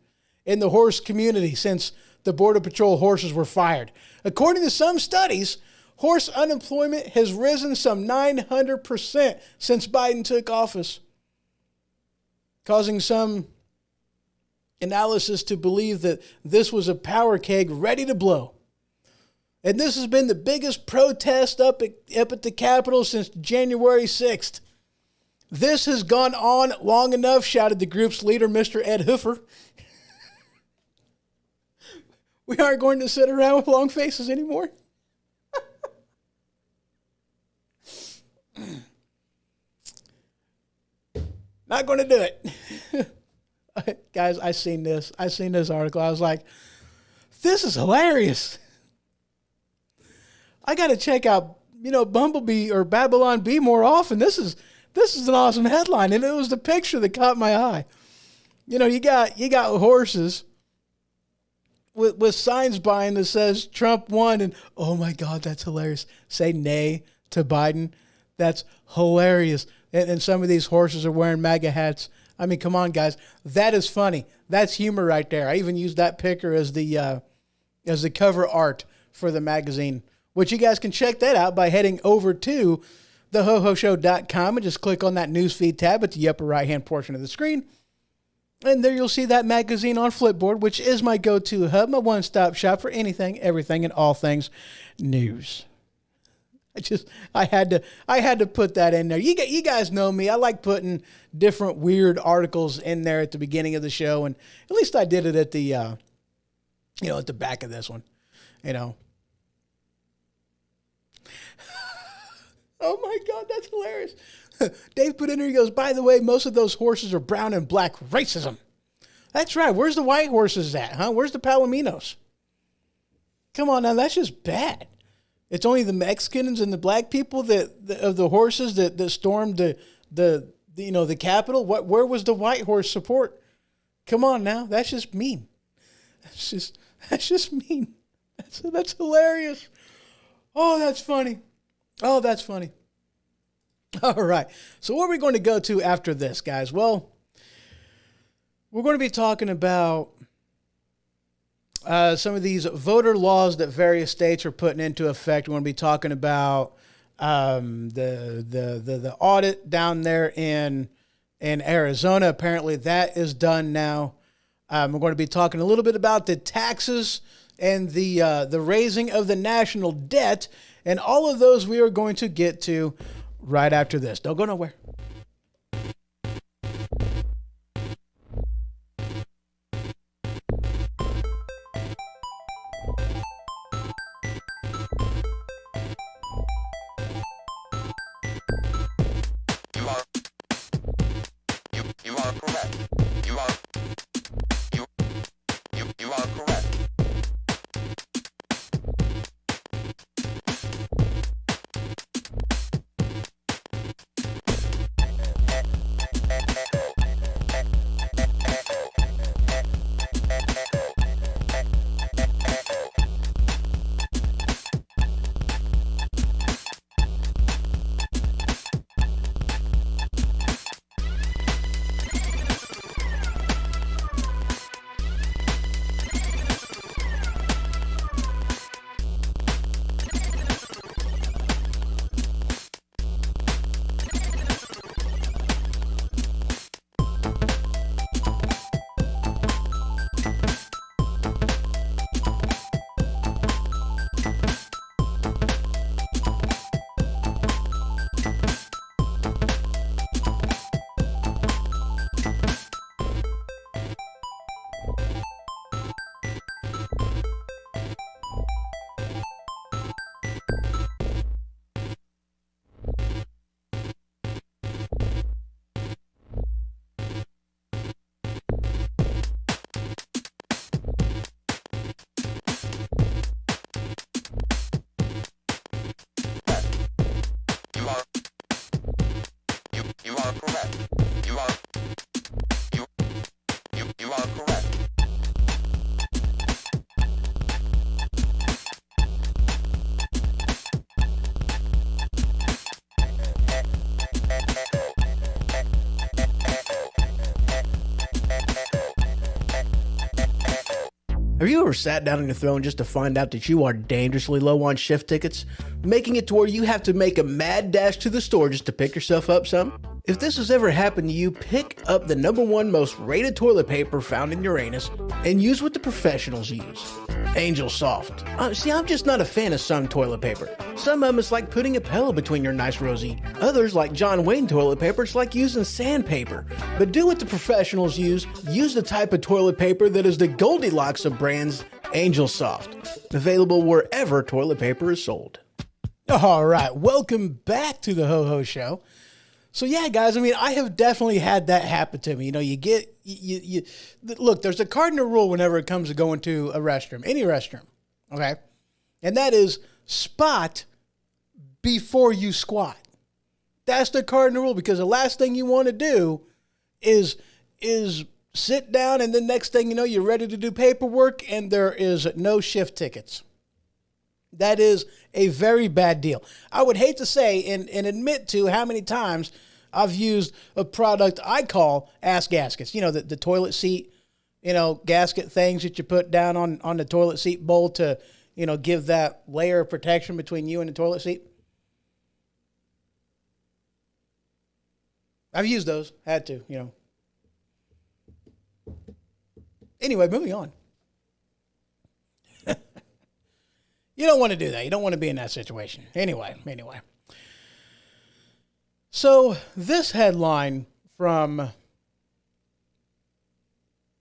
in the horse community since the Border Patrol horses were fired. According to some studies, horse unemployment has risen some 900% since Biden took office, causing some analysis to believe that this was a power keg ready to blow. And this has been the biggest protest up at the Capitol since January 6th. This has gone on long enough, shouted the group's leader, Mr. Ed Hoofer. We aren't going to sit around with long faces anymore. Not going to do it. Guys, I seen this. I seen this article. I was like, this is hilarious. I got to check out, Bumblebee or Babylon Bee more often. This is an awesome headline, and it was the picture that caught my eye. You got horses with signs behind that says Trump won, and oh my God, that's hilarious. Say nay to Biden. That's hilarious. And some of these horses are wearing MAGA hats. I mean, come on, guys. That is funny. That's humor right there. I even used that picture as the cover art for the magazine, which you guys can check that out by heading over to thehohoshow.com and just click on that newsfeed tab at the upper right-hand portion of the screen. And there you'll see that magazine on Flipboard, which is my go-to hub, my one-stop shop for anything, everything, and all things news. I had to put that in there. You guys know me. I like putting different weird articles in there at the beginning of the show, and at least I did it at the at the back of this one. Oh my God, that's hilarious. Dave put in there, he goes, by the way, most of those horses are brown and black. Racism. That's right. Where's the white horses at, huh? Where's the Palominos? Come on now, that's just bad. It's only the Mexicans and the black people of the horses that stormed the Capitol. Where was the white horse support? Come on now, that's just mean. That's just mean. That's hilarious. Oh, that's funny. Oh, that's funny. All right. So what are we going to go to after this, guys? Well, we're going to be talking about some of these voter laws that various states are putting into effect. We're going to be talking about the audit down there in Arizona. Apparently that is done now. We're going to be talking a little bit about the taxes and the raising of the national debt, and all of those we are going to get to right after this. Don't go nowhere. Have you ever sat down on your throne just to find out that you are dangerously low on shift tickets, making it to where you have to make a mad dash to the store just to pick yourself up some? If this has ever happened to you, pick up the #1 most rated toilet paper found in Uranus and use what the professionals use. Angel Soft. See, I'm just not a fan of some toilet paper. Some of them it's like putting a pillow between your nice rosy. Others, like John Wayne toilet paper, it's like using sandpaper. But do what the professionals use. Use the type of toilet paper that is the Goldilocks of brands, Angel Soft. Available wherever toilet paper is sold. All right, welcome back to the Ho Ho Show. So yeah, guys, I mean, I have definitely had that happen to me. You know, look, there's a cardinal rule whenever it comes to going to a restroom, any restroom, okay? And that is spot before you squat. That's the cardinal rule, because the last thing you want to do is sit down, and the next thing you know, you're ready to do paperwork and there is no shift tickets. That is a very bad deal. I would hate to say and admit to how many times I've used a product I call ass gaskets. You know, the toilet seat, gasket things that you put down on the toilet seat bowl to, give that layer of protection between you and the toilet seat. I've used those. Had to, Anyway, moving on. You don't want to do that. You don't want to be in that situation. Anyway. So this headline from...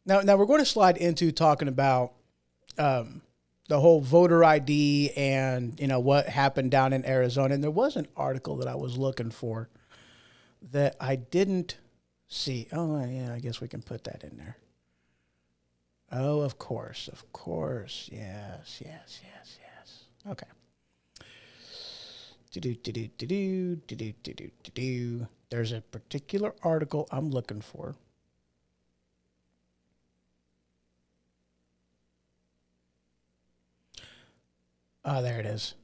Now we're going to slide into talking about the whole voter ID and, what happened down in Arizona. And there was an article that I was looking for that I didn't see. Oh, yeah, I guess we can put that in there. Oh, of course. Yes. Okay. There's a particular article I'm looking for. Oh, there it is.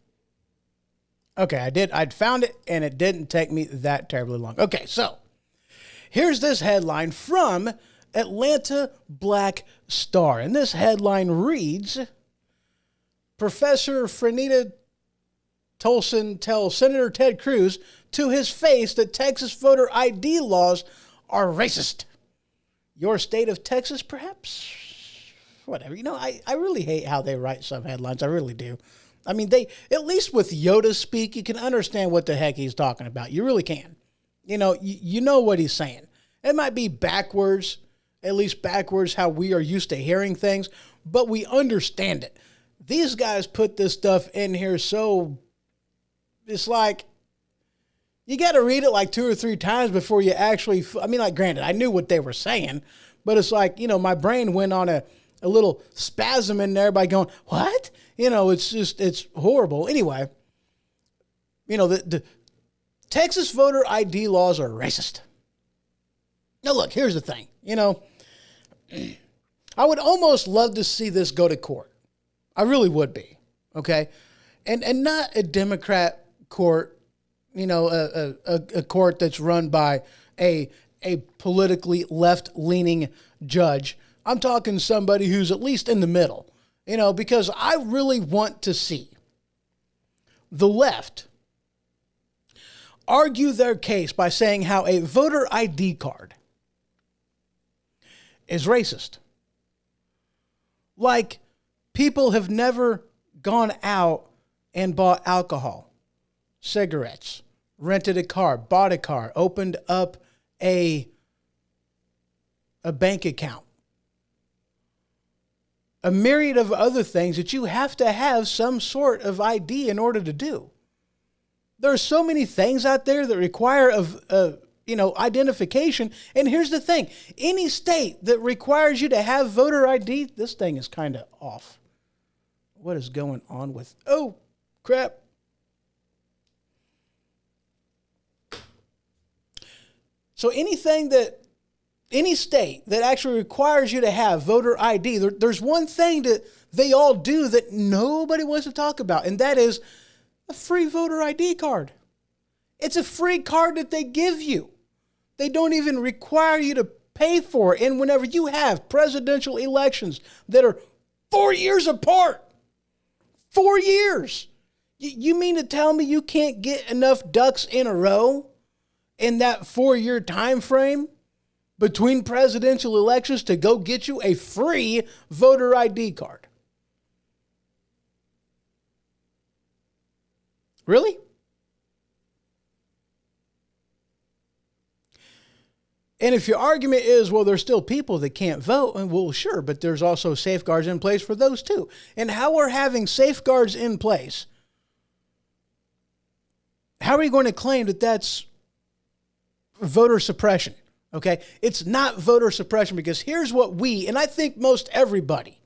Okay, I'd found it, and it didn't take me that terribly long. Okay, so here's this headline from Atlanta Black Star. And this headline reads, Professor Frenita Tolson tells Senator Ted Cruz to his face that Texas voter ID laws are racist. Your state of Texas, perhaps? Whatever. I really hate how they write some headlines. I really do. I mean, at least with Yoda speak, you can understand what the heck he's talking about. You really can. You know what he's saying. It might be backwards, at least backwards how we are used to hearing things, but we understand it. These guys put this stuff in here, so it's like you got to read it like 2 or 3 times before you actually, granted, I knew what they were saying, but it's like, my brain went on a little spasm in there by going, what? It's horrible. Anyway, the Texas voter ID laws are racist. Now, look, here's the thing. I would almost love to see this go to court. I really would be, okay? And not a Democrat court, a court that's run by a politically left-leaning judge. I'm talking somebody who's at least in the middle, because I really want to see the left argue their case by saying how a voter ID card is racist. Like, people have never gone out and bought alcohol, cigarettes, rented a car, bought a car, opened up a bank account. A myriad of other things that you have to have some sort of ID in order to do. There are so many things out there that require identification. And here's the thing. Any state that requires you to have voter ID, this thing is kind of off. What is going on with... Oh, crap. So any state that actually requires you to have voter ID, there's one thing that they all do that nobody wants to talk about, and that is a free voter ID card. It's a free card that they give you. They don't even require you to pay for it. And whenever you have presidential elections that are 4 years apart, 4 years, you mean to tell me you can't get enough ducks in a row in that 4-year time frame between presidential elections to go get you a free voter ID card? Really? And if your argument is, well, there's still people that can't vote, well, sure, but there's also safeguards in place for those too. And how we're having safeguards in place, how are you going to claim that that's voter suppression. Okay. It's not voter suppression because here's what and I think most everybody,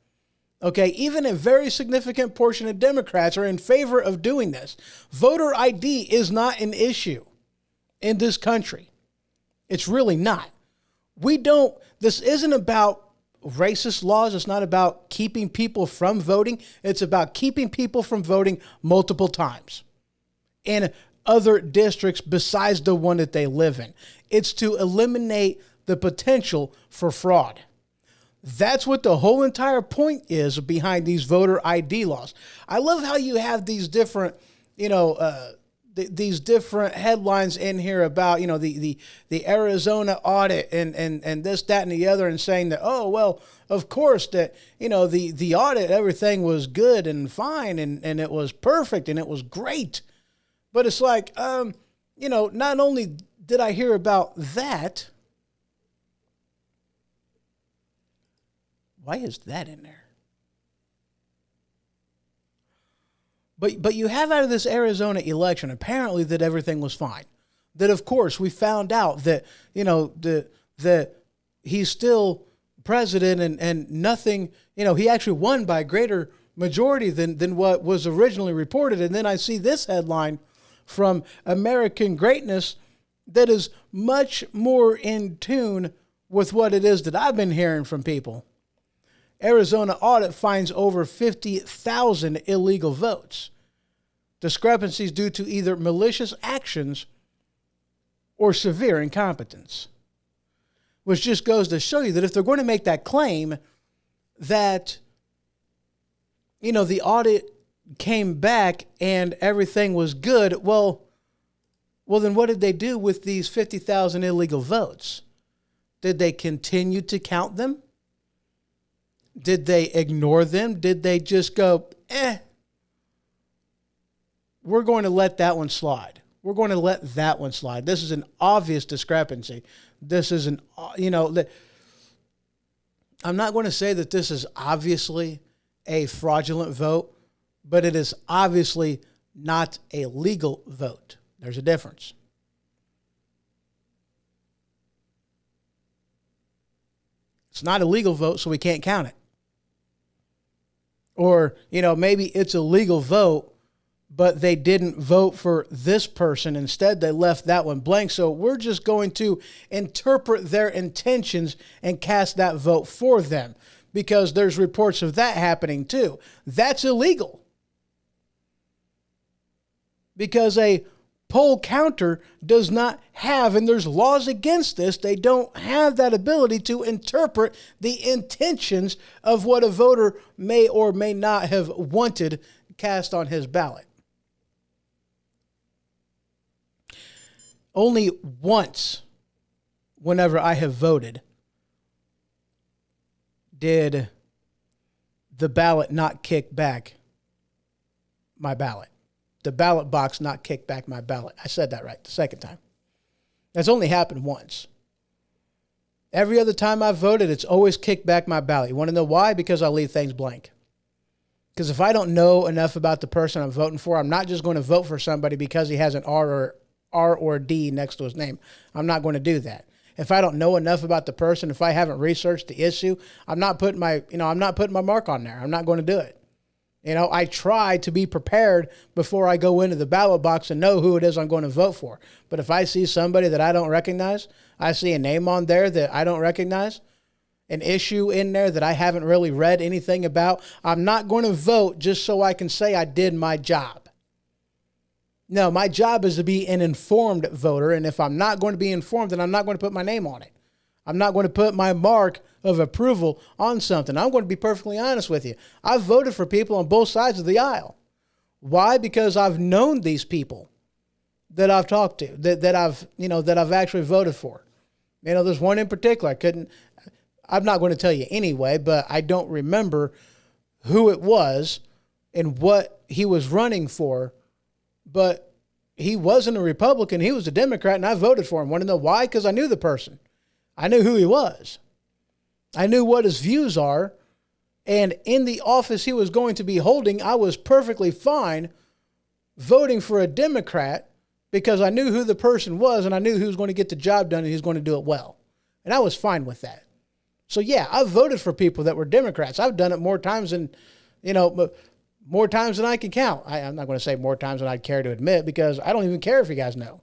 okay, even a very significant portion of Democrats are in favor of doing this. Voter ID is not an issue in this country. It's really not. This isn't about racist laws. It's not about keeping people from voting. It's about keeping people from voting multiple times in other districts besides the one that they live in. It's to eliminate the potential for fraud. That's what the whole entire point is behind these voter ID laws. I love how you have these different, these different headlines in here about, the Arizona audit and this, that, and the other, and saying that, oh, well, of course that, the audit, everything was good and fine and it was perfect and it was great. But it's like, not only did I hear about that, why is that in there? But you have out of this Arizona election, apparently that everything was fine. That, of course, we found out that, that he's still president and nothing, he actually won by a greater majority than what was originally reported. And then I see this headline from American Greatness that is much more in tune with what it is that I've been hearing from people. Arizona audit finds over 50,000 illegal votes. Discrepancies due to either malicious actions or severe incompetence. Which just goes to show you that if they're going to make that claim that, the audit came back and everything was good, well, then what did they do with these 50,000 illegal votes? Did they continue to count them? Did they ignore them? Did they just go, we're going to let that one slide. We're going to let that one slide. This is an obvious discrepancy. This is I'm not going to say that this is obviously a fraudulent vote, but it is obviously not a legal vote. There's a difference. It's not a legal vote, so we can't count it. Or, maybe it's a legal vote, but they didn't vote for this person. Instead, they left that one blank. So we're just going to interpret their intentions and cast that vote for them because there's reports of that happening too. That's illegal. Because a poll counter does not have, and there's laws against this, they don't have that ability to interpret the intentions of what a voter may or may not have wanted cast on his ballot. Only once, whenever I have voted, did the ballot not kick back my ballot. The ballot box not kick back my ballot. I said that right the second time. That's only happened once. Every other time I've voted, it's always kicked back my ballot. You want to know why? Because I leave things blank. Because if I don't know enough about the person I'm voting for, I'm not just going to vote for somebody because he has an R or D next to his name. I'm not going to do that. If I don't know enough about the person, if I haven't researched the issue, I'm not putting my mark on there. I'm not going to do it. I try to be prepared before I go into the ballot box and know who it is I'm going to vote for. But if I see somebody that I don't recognize, I see a name on there that I don't recognize, an issue in there that I haven't really read anything about, I'm not going to vote just so I can say I did my job. No, my job is to be an informed voter, and if I'm not going to be informed, then I'm not going to put my name on it. I'm not going to put my mark of approval on something. I'm going to be perfectly honest with you. I've voted for people on both sides of the aisle. Why? Because I've known these people that I've talked to, that I've actually voted for. There's one in particular. I'm not going to tell you anyway, but I don't remember who it was and what he was running for, but he wasn't a Republican. He was a Democrat, and I voted for him. Want to know why? Because I knew the person. I knew who he was. I knew what his views are. And in the office he was going to be holding, I was perfectly fine voting for a Democrat because I knew who the person was and I knew who was going to get the job done and who's going to do it well. And I was fine with that. So yeah, I've voted for people that were Democrats. I've done it more times than, more times than I can count. I'm not going to say more times than I'd care to admit because I don't even care if you guys know.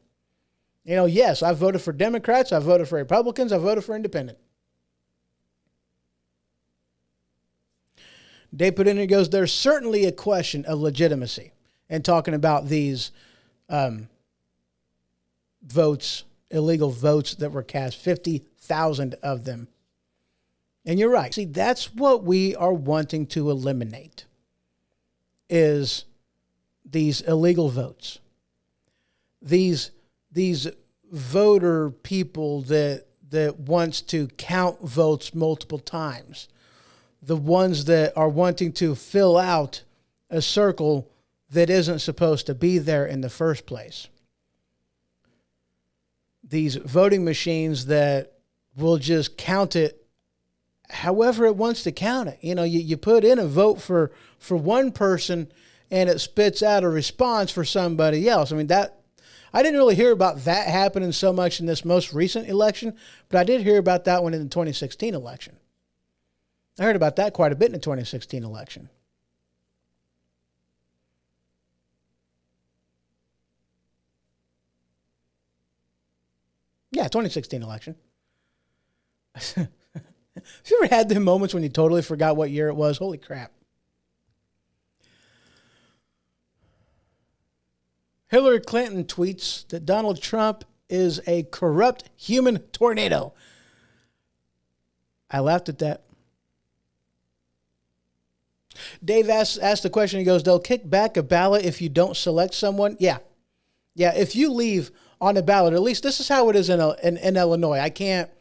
Yes, I've voted for Democrats. I've voted for Republicans. I've voted for independent. Dave put in and goes, there's certainly a question of legitimacy and talking about these votes, illegal votes that were cast, 50,000 of them. And you're right. See, that's what we are wanting to eliminate is these illegal votes. These voter people that wants to count votes multiple times. The ones that are wanting to fill out a circle that isn't supposed to be there in the first place. These voting machines that will just count it however it wants to count it. You put in a vote for one person and it spits out a response for somebody else. I didn't really hear about that happening so much in this most recent election, but I did hear about that one in the 2016 election. I heard about that quite a bit in the 2016 election. Yeah, 2016 election. Have you ever had the moments when you totally forgot what year it was? Holy crap. Hillary Clinton tweets that Donald Trump is a corrupt human tornado. I laughed at that. Dave asked the question. He goes, they'll kick back a ballot if you don't select someone. Yeah. Yeah, if you leave on a ballot, at least this is how it is in Illinois. I can't,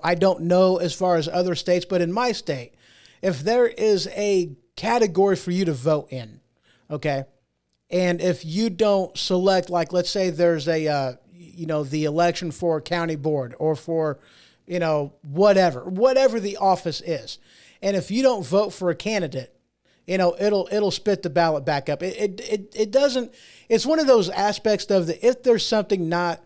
I don't know as far as other states, but in my state, if there is a category for you to vote in, okay, and if you don't select, like, let's say there's the election for county board or for, whatever the office is. And if you don't vote for a candidate, it'll spit the ballot back up. It doesn't, it's one of those aspects of if there's something not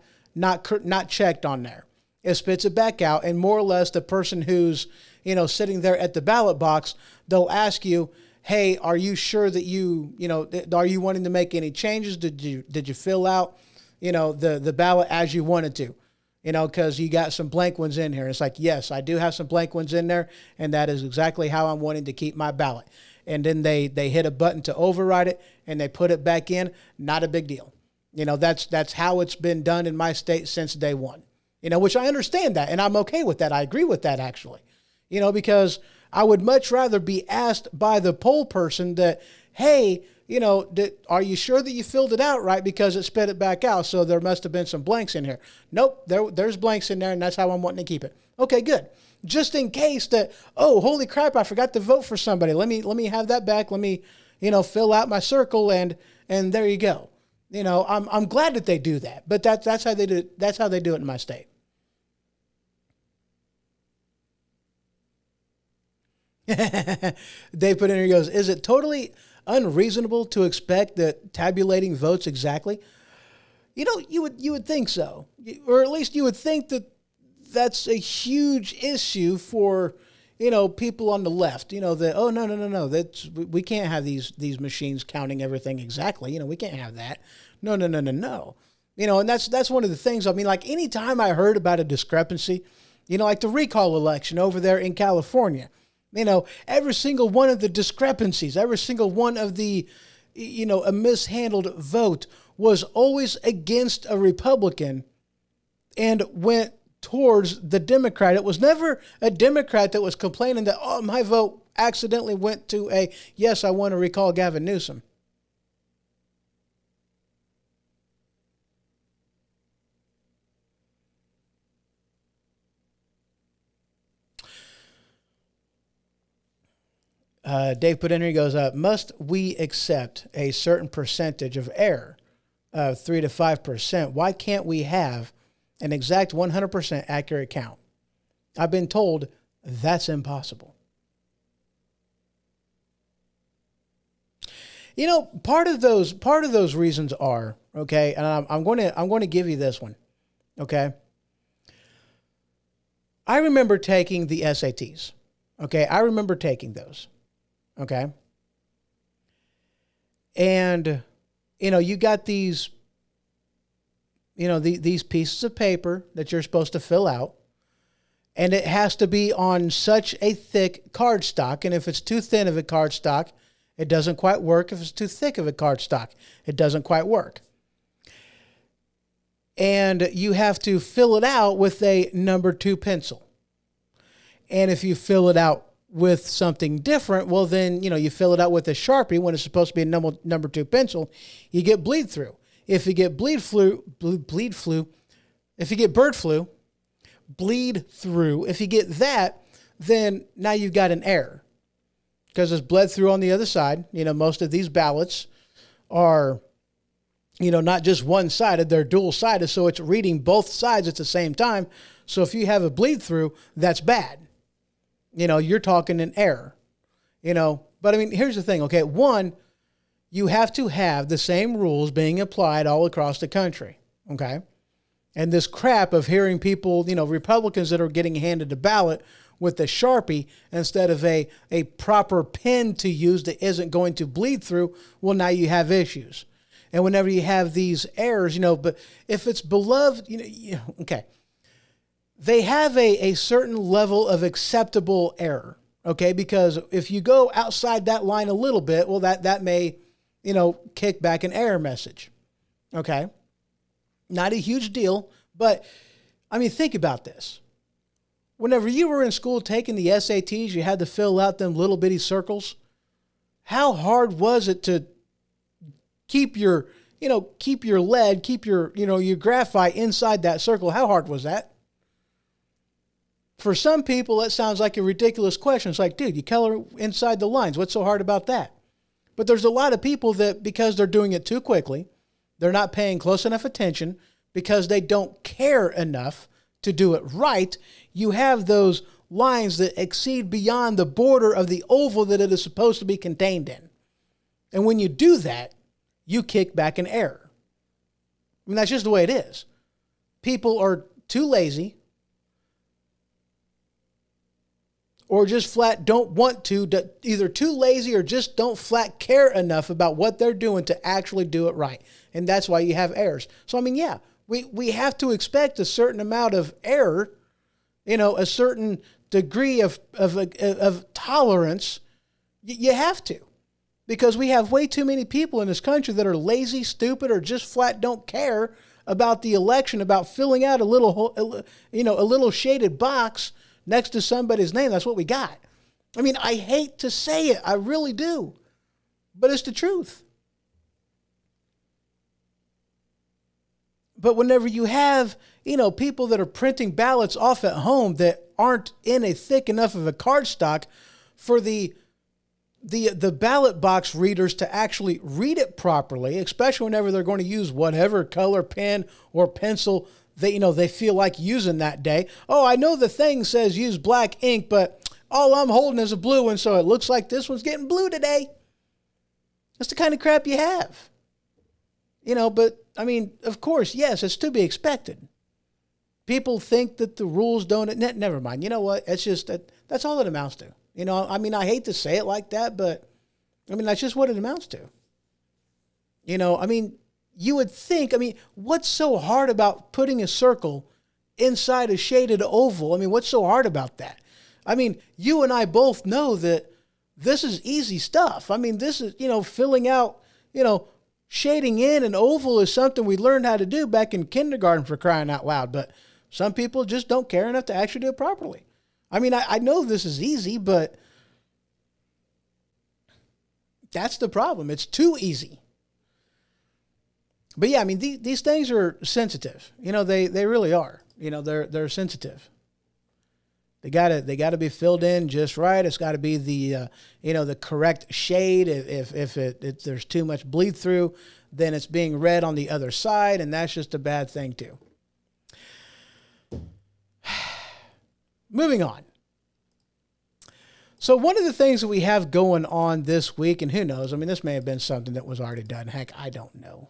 checked on there, it spits it back out. And more or less the person who's, sitting there at the ballot box, they'll ask you, hey, are you sure that are you wanting to make any changes? Did you fill out, the ballot as you wanted to? Because you got some blank ones in here. It's like, yes, I do have some blank ones in there, and that is exactly how I'm wanting to keep my ballot. And then they hit a button to override it, and they put it back in. Not a big deal. That's how it's been done in my state since day one. Which I understand that, and I'm okay with that. I agree with that, actually. Because I would much rather be asked by the poll person that, hey, are you sure that you filled it out right? Because it spit it back out. So there must have been some blanks in here. Nope, there's blanks in there, and that's how I'm wanting to keep it. Okay, good. Just in case that, oh, holy crap, I forgot to vote for somebody. Let me have that back. Let me, fill out my circle, and there you go. I'm glad that they do that, but that's how they do it. That's how they do it in my state. Dave put in here, he goes, is it totally unreasonable to expect that tabulating votes exactly? You would think so, or at least you would think that that's a huge issue for, people on the left, that, oh, no, we can't have these machines counting everything exactly. We can't have that. No. And that's one of the things. Like anytime I heard about a discrepancy, like the recall election over there in California, every single one of the discrepancies, every single one of the, a mishandled vote was always against a Republican and went towards the Democrat. It was never a Democrat that was complaining that, oh, my vote accidentally went to yes, I want to recall Gavin Newsom. Dave put in here, he goes, must we accept a certain percentage of error of 3 to 5%? Why can't we have an exact 100% accurate count? I've been told that's impossible. Part of those reasons are Okay. And I'm going to give you this one. Okay. I remember taking the SATs. Okay. I remember taking those. Okay. And, you got these, these pieces of paper that you're supposed to fill out. And it has to be on such a thick cardstock. And if it's too thin of a cardstock, it doesn't quite work. If it's too thick of a cardstock, it doesn't quite work. And you have to fill it out with a number 2 pencil. And if you fill it out with something different, well, then, you fill it out with a Sharpie when it's supposed to be a number 2 pencil, you get bleed through. If you get bird flu, if you get bleed through, if you get that, then now you've got an error because it's bled through on the other side. Most of these ballots are, not just one-sided, they're dual-sided, so it's reading both sides at the same time. So if you have a bleed through, that's bad. You're talking an error, but I mean, here's the thing. Okay. One, you have to have the same rules being applied all across the country. Okay. And this crap of hearing people, Republicans that are getting handed a ballot with a Sharpie instead of a proper pen to use that isn't going to bleed through, well, now you have issues. And whenever you have these errors, but if it's beloved, okay. They have a certain level of acceptable error, okay? Because if you go outside that line a little bit, well, that may, kick back an error message, okay? Not a huge deal, but, I mean, think about this. Whenever you were in school taking the SATs, you had to fill out them little bitty circles. How hard was it to keep your lead, keep your graphite inside that circle? How hard was that? For some people, that sounds like a ridiculous question. It's like, dude, you color inside the lines. What's so hard about that? But there's a lot of people that, because they're doing it too quickly, they're not paying close enough attention, because they don't care enough to do it right, you have those lines that exceed beyond the border of the oval that it is supposed to be contained in. And when you do that, you kick back an error. I mean, that's just the way it is. People are too lazy, or just flat don't want to, either too lazy or just don't flat care enough about what they're doing to actually do it right. And that's why you have errors. So, I mean, yeah, we have to expect a certain amount of error, a certain degree of tolerance. You have to, because we have way too many people in this country that are lazy, stupid, or just flat don't care about the election, about filling out a little shaded box next to somebody's name. That's what we got. I mean, I hate to say it. I really do. But it's the truth. But whenever you have, people that are printing ballots off at home that aren't in a thick enough of a cardstock for the ballot box readers to actually read it properly, especially whenever they're going to use whatever color pen or pencil they feel like using that day. Oh, I know the thing says use black ink, but all I'm holding is a blue one, so it looks like this one's getting blue today. That's the kind of crap you have. But, I mean, of course, yes, it's to be expected. People think that the rules don't... Never mind. You know what? It's just... That's all it amounts to. I mean, I hate to say it like that, but, I mean, that's just what it amounts to. I mean... You would think, I mean, what's so hard about putting a circle inside a shaded oval? I mean, what's so hard about that? I mean, you and I both know that this is easy stuff. I mean, this is, filling out, shading in an oval is something we learned how to do back in kindergarten, for crying out loud. But some people just don't care enough to actually do it properly. I mean, I know this is easy, but that's the problem. It's too easy. But yeah, I mean, these things are sensitive. They really are. They're sensitive. They gotta be filled in just right. It's got to be the correct shade. If there's too much bleed through, then it's being read on the other side, and that's just a bad thing too. Moving on. So one of the things that we have going on this week, and who knows, I mean, this may have been something that was already done. Heck, I don't know.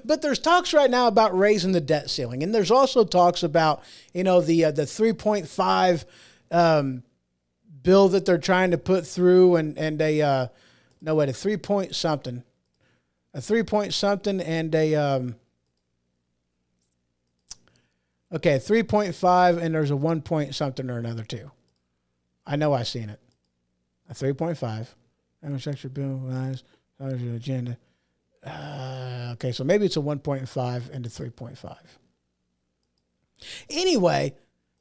But there's talks right now about raising the debt ceiling, and there's also talks about the 3.5 bill that they're trying to put through, and a 3 point something, a 3 point something, and a 3.5, and there's a 1 point something or another too. I know I've seen it. A 3.5. Infrastructure bill, agenda. Okay, so maybe it's a 1.5 and a 3.5. Anyway,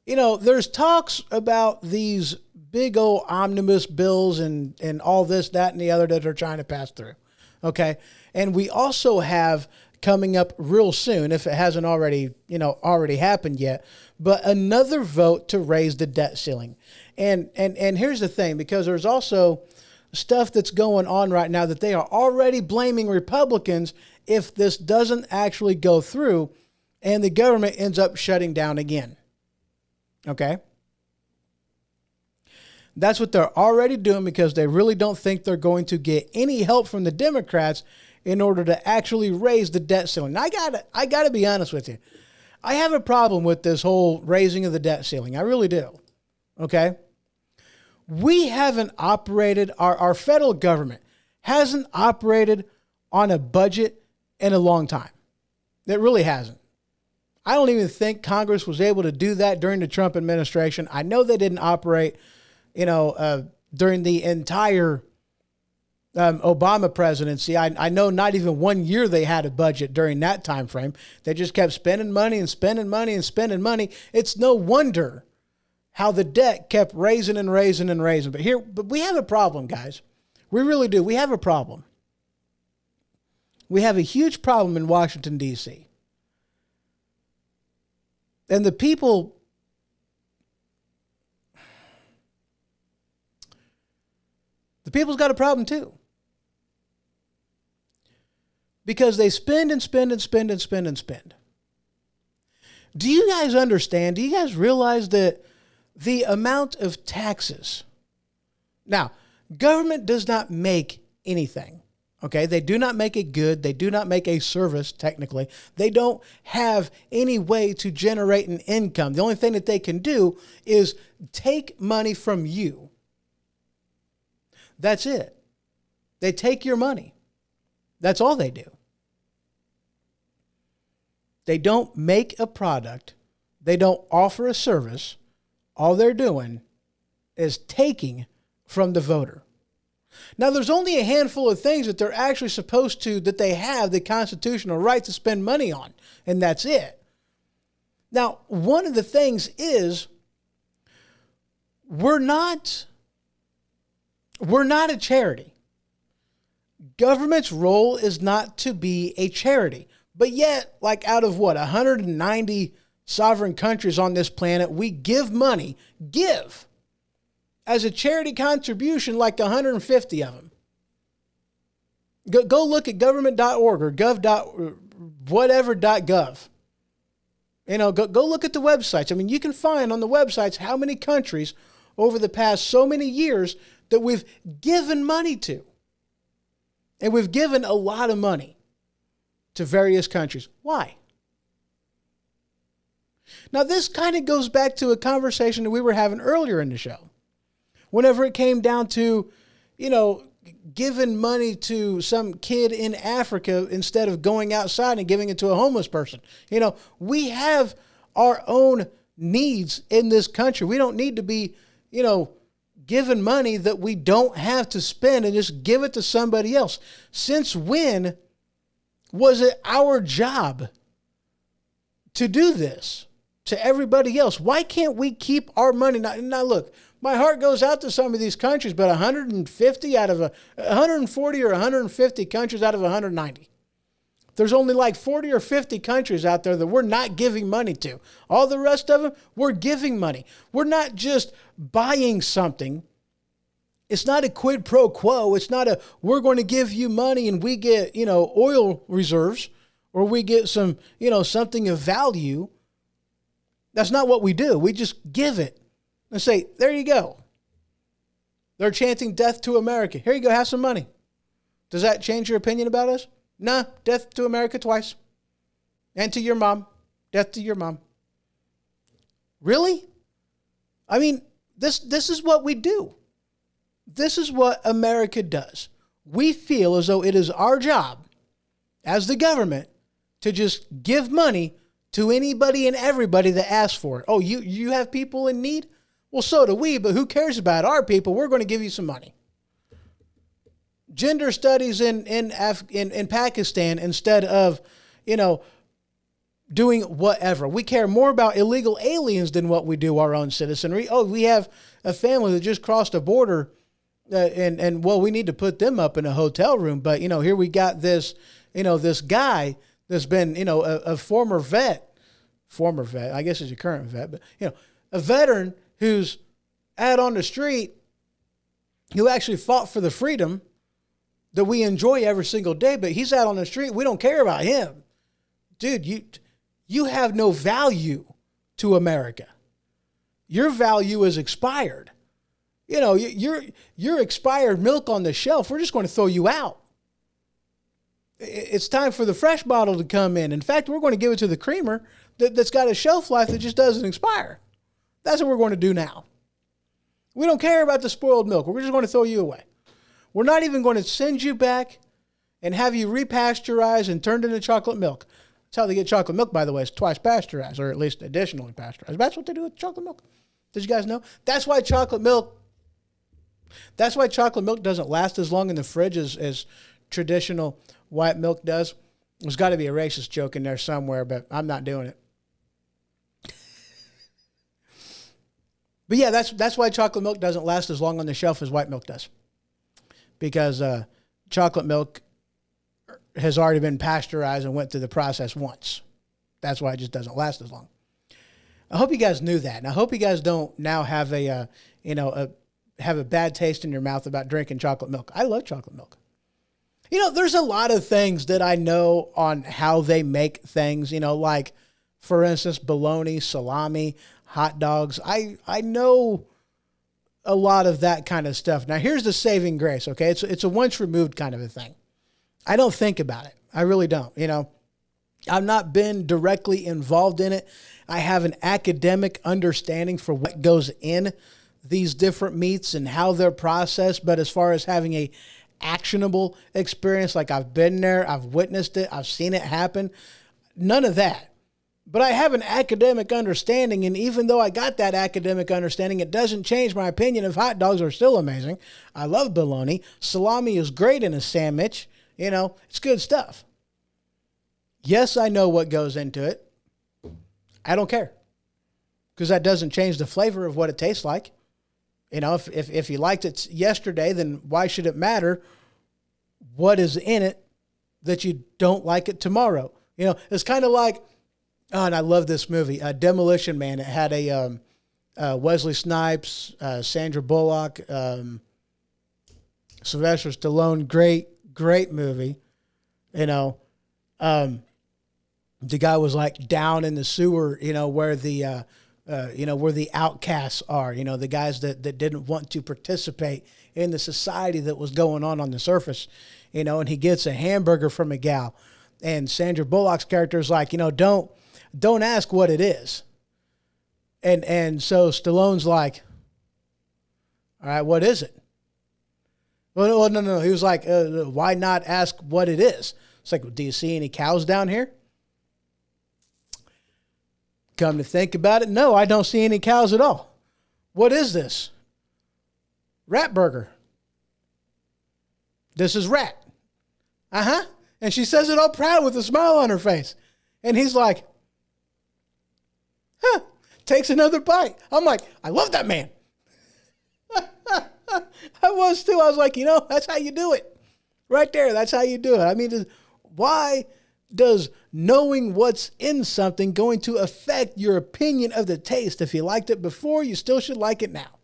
there's talks about these big old omnibus bills and all this, that, and the other that they're trying to pass through. Okay, and we also have coming up real soon, if it hasn't already happened yet, but another vote to raise the debt ceiling. And here's the thing, because there's also stuff that's going on right now that they are already blaming Republicans if this doesn't actually go through and the government ends up shutting down again. Okay? That's what they're already doing because they really don't think they're going to get any help from the Democrats in order to actually raise the debt ceiling. Now, I gotta be honest with you. I have a problem with this whole raising of the debt ceiling. I really do. Okay? We haven't operated, our federal government hasn't operated on a budget in a long time. It really hasn't. I don't even think Congress was able to do that during the Trump administration. I know they didn't operate, during the entire Obama presidency. I know not even 1 year they had a budget during that time frame. They just kept spending money and spending money and spending money. It's no wonder how the debt kept raising and raising and raising. But we have a problem, guys. We really do. We have a problem. We have a huge problem in Washington, D.C. And the people's got a problem too. Because they spend and spend and spend and spend and spend. Do you guys understand? Do you guys realize that the amount of taxes? Now, government does not make anything. Okay, they do not make a good. They do not make a service, technically. They don't have any way to generate an income. The only thing that they can do is take money from you. That's it. They take your money. That's all they do. They don't make a product. They don't offer a service. All they're doing is taking from the voter. Now, there's only a handful of things that they're actually supposed to, that they have the constitutional right to spend money on, and that's it. Now, one of the things is we're not a charity. Government's role is not to be a charity. But yet, like out of 190 sovereign countries on this planet, we give money, as a charity contribution, like 150 of them. Go look at government.org or gov.whatever.gov. Go look at the websites. I mean, you can find on the websites how many countries over the past so many years that we've given money to. And we've given a lot of money to various countries. Why? Now, this kind of goes back to a conversation that we were having earlier in the show. Whenever it came down to, giving money to some kid in Africa instead of going outside and giving it to a homeless person. We have our own needs in this country. We don't need to be, given money that we don't have to spend and just give it to somebody else. Since when was it our job to do this to everybody else? Why can't we keep our money? Now look, my heart goes out to some of these countries, but 140 or 150 countries out of 190. There's only like 40 or 50 countries out there that we're not giving money to. All the rest of them, we're giving money. We're not just buying something. It's not a quid pro quo. It's not we're going to give you money and we get, oil reserves, or we get some, something of value. That's not what we do. We just give it and say, there you go. They're chanting death to America. Here you go, have some money. Does that change your opinion about us? Nah, death to America twice. And to your mom. Death to your mom. Really? I mean, this is what we do. This is what America does. We feel as though it is our job as the government to just give money to anybody and everybody that asks for it. Oh, you have people in need? Well, so do we, but who cares about our people? We're going to give you some money. Gender studies in Pakistan instead of, doing whatever. We care more about illegal aliens than what we do our own citizenry. Oh, we have a family that just crossed a border and we need to put them up in a hotel room. But, here we got this, this guy that's been, a former vet, I guess he's a current vet, but, a veteran who's out on the street who actually fought for the freedom that we enjoy every single day, but he's out on the street. We don't care about him. Dude, you have no value to America. Your value is expired. Your expired milk on the shelf, we're just going to throw you out. It's time for the fresh bottle to come in. In fact, we're going to give it to the creamer that's got a shelf life that just doesn't expire. That's what we're going to do now. We don't care about the spoiled milk. We're just going to throw you away. We're not even going to send you back and have you repasteurized and turned into chocolate milk. That's how they get chocolate milk, by the way. It's twice pasteurized, or at least additionally pasteurized. That's what they do with chocolate milk. Did you guys know? That's why chocolate milk doesn't last as long in the fridge as traditional white milk does. There's got to be a racist joke in there somewhere, but I'm not doing it. But yeah, that's why chocolate milk doesn't last as long on the shelf as white milk does. Because chocolate milk has already been pasteurized and went through the process once. That's why it just doesn't last as long. I hope you guys knew that. And I hope you guys don't now have have a bad taste in your mouth about drinking chocolate milk. I love chocolate milk. There's a lot of things that I know on how they make things, like, for instance, bologna, salami, hot dogs. I know a lot of that kind of stuff. Now, here's the saving grace, okay? It's a once removed kind of a thing. I don't think about it. I really don't. I've not been directly involved in it. I have an academic understanding for what goes in these different meats and how they're processed. But as far as having a actionable experience, like I've been there, I've witnessed it, I've seen it happen, none of that. But I have an academic understanding, and even though I got that academic understanding, it doesn't change my opinion of hot dogs are still amazing. I love bologna. Salami is great in a sandwich. It's good stuff. Yes, I know what goes into it. I don't care, because that doesn't change the flavor of what it tastes like. If you liked it yesterday, then why should it matter what is in it that you don't like it tomorrow? It's kind of like, oh, and I love this movie, Demolition Man. It had a Wesley Snipes, Sandra Bullock, Sylvester Stallone. Great movie. The guy was like down in the sewer, where the where the outcasts are, the guys that didn't want to participate in the society that was going on the surface, and he gets a hamburger from a gal, and Sandra Bullock's character is like, don't ask what it is. And so Stallone's like, all right, what is it? Well, no. He was like, why not ask what it is? It's like, well, do you see any cows down here? Come to think about it, no, I don't see any cows at all. What is this? Rat burger. This is rat. Uh-huh. And she says it all proud with a smile on her face. And he's like, takes another bite. I'm like, I love that man. I was too. I was like, that's how you do it. Right there, that's how you do it. I mean, why does knowing what's in something going to affect your opinion of the taste? If you liked it before, you still should like it now.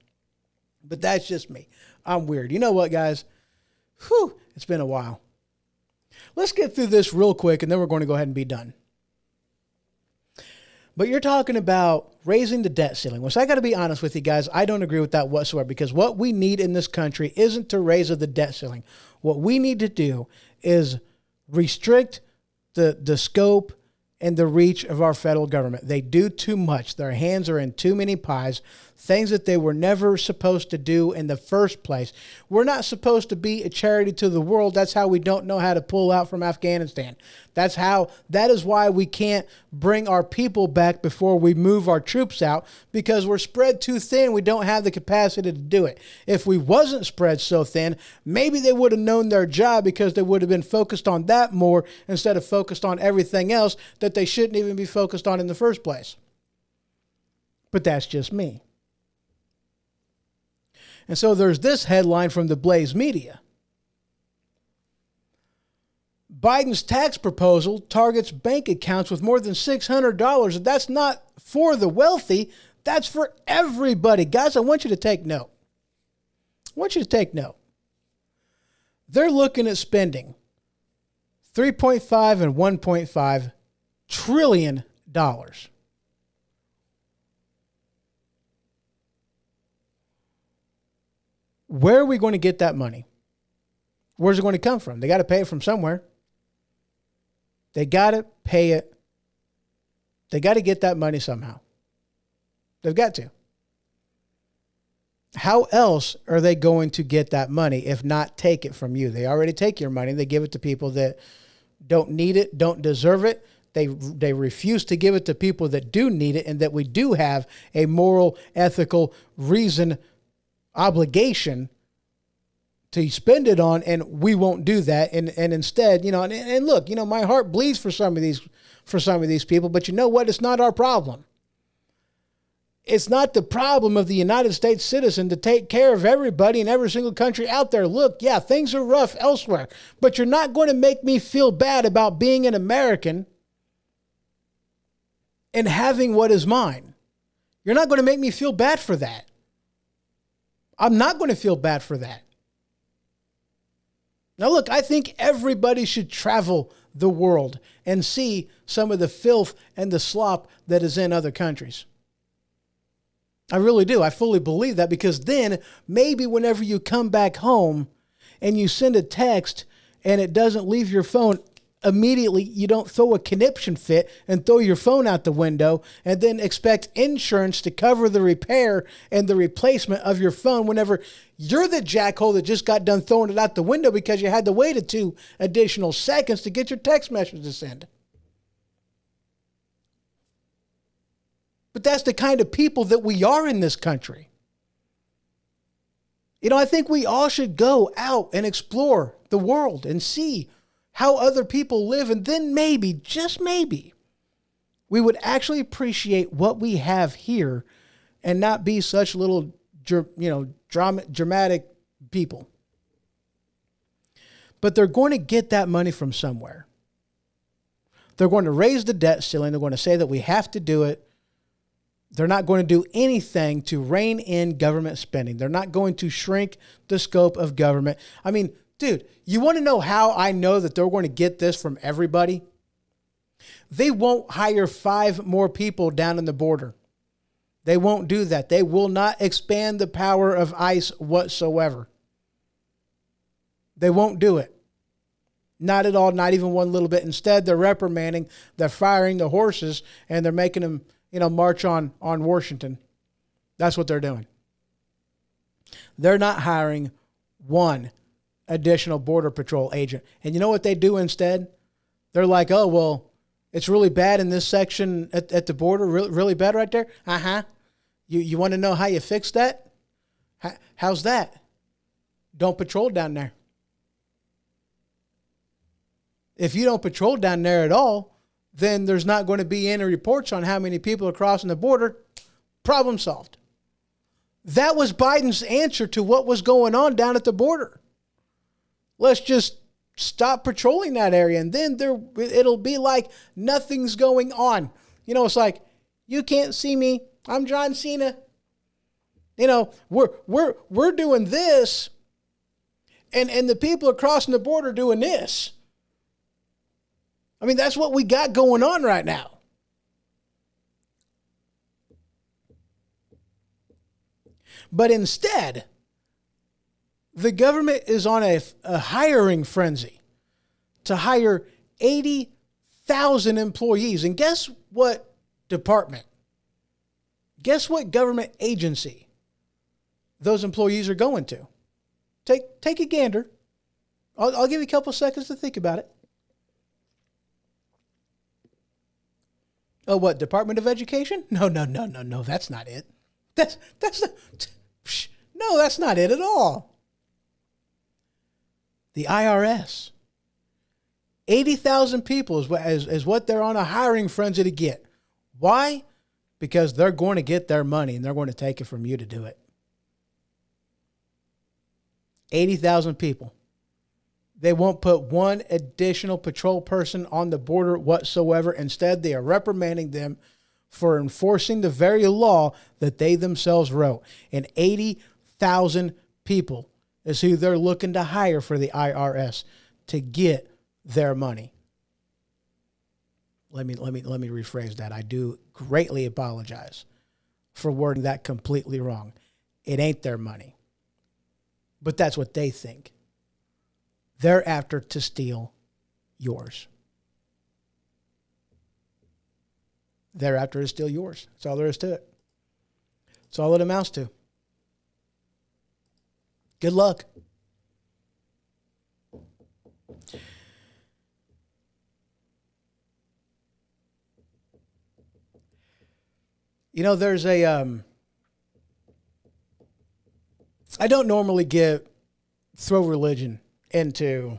But that's just me. I'm weird. You know what, guys? Whew, it's been a while. Let's get through this real quick, and then we're going to go ahead and be done. But you're talking about raising the debt ceiling, which I got to be honest with you guys, I don't agree with that whatsoever, because what we need in this country isn't to raise the debt ceiling. What we need to do is restrict the scope and the reach of our federal government. They do too much. Their hands are in too many pies, things that they were never supposed to do in the first place. We're not supposed to be a charity to the world. That's how we don't know how to pull out from Afghanistan. That is why we can't bring our people back before we move our troops out, because we're spread too thin. We don't have the capacity to do it. If we wasn't spread so thin, maybe they would have known their job, because they would have been focused on that more instead of focused on everything else that they shouldn't even be focused on in the first place. But that's just me. And so there's this headline from the Blaze Media. Biden's tax proposal targets bank accounts with more than $600. That's not for the wealthy. That's for everybody. Guys, I want you to take note. They're looking at spending $3.5 and $1.5 trillion. Where are we going to get that money? Where's it going to come from? They got to pay it from somewhere. They got to pay it. They got to get that money somehow. They've got to. How else are they going to get that money if not take it from you? They already take your money. They give it to people that don't need it, don't deserve it. They refuse to give it to people that do need it and that we do have a moral, ethical reason, obligation to spend it on, and we won't do that. And instead, and look, my heart bleeds for some of these people, but you know what? It's not our problem. It's not the problem of the United States citizen to take care of everybody in every single country out there. Look, yeah, things are rough elsewhere, but you're not going to make me feel bad about being an American and having what is mine. You're not going to make me feel bad for that. I'm not going to feel bad for that. Now, look, I think everybody should travel the world and see some of the filth and the slop that is in other countries. I really do. I fully believe that, because then maybe whenever you come back home and you send a text and it doesn't leave your phone, immediately you don't throw a conniption fit and throw your phone out the window and then expect insurance to cover the repair and the replacement of your phone whenever you're the jackhole that just got done throwing it out the window because you had to wait 2 additional seconds to get your text message to send. But that's the kind of people that we are in this country. I think we all should go out and explore the world and see how other people live. And then maybe, just maybe, we would actually appreciate what we have here and not be such little, dramatic people. But they're going to get that money from somewhere. They're going to raise the debt ceiling. They're going to say that we have to do it. They're not going to do anything to rein in government spending. They're not going to shrink the scope of government. I mean, dude, you want to know how I know that they're going to get this from everybody? They won't hire 5 more people down in the border. They won't do that. They will not expand the power of ICE whatsoever. They won't do it. Not at all, not even one little bit. Instead, they're reprimanding, they're firing the horses, and they're making them, march on Washington. That's what they're doing. They're not hiring one additional Border Patrol agent. And you know what they do instead? They're like, oh, well, it's really bad in this section at the border, really bad right there. Uh-huh. You want to know how you fix that? How's that? Don't patrol down there. If you don't patrol down there at all, then there's not going to be any reports on how many people are crossing the border. Problem solved. That was Biden's answer to what was going on down at the border. Let's just stop patrolling that area, and then it'll be like nothing's going on. It's like, you can't see me. I'm John Cena. We're doing this, and the people are crossing the border doing this. I mean, that's what we got going on right now. But instead, the government is on a hiring frenzy. to hire 80,000 employees. And guess what department? Guess what government agency those employees are going to? Take a gander. I'll give you a couple seconds to think about it. Oh, what? Department of Education? No. That's not it. That's no, that's not it at all. The IRS. 80,000 people is what they're on a hiring frenzy to get. Why? Because they're going to get their money and they're going to take it from you to do it. 80,000 people. They won't put one additional patrol person on the border whatsoever. Instead, they are reprimanding them for enforcing the very law that they themselves wrote. And 80,000 people is who they're looking to hire for the IRS to get their money. Let me rephrase that. I do greatly apologize for wording that completely wrong. It ain't their money. But that's what they think. They're after to steal yours. They're after to steal yours. That's all there is to it. That's all it amounts to. Good luck. You know, there's a, I don't normally throw religion into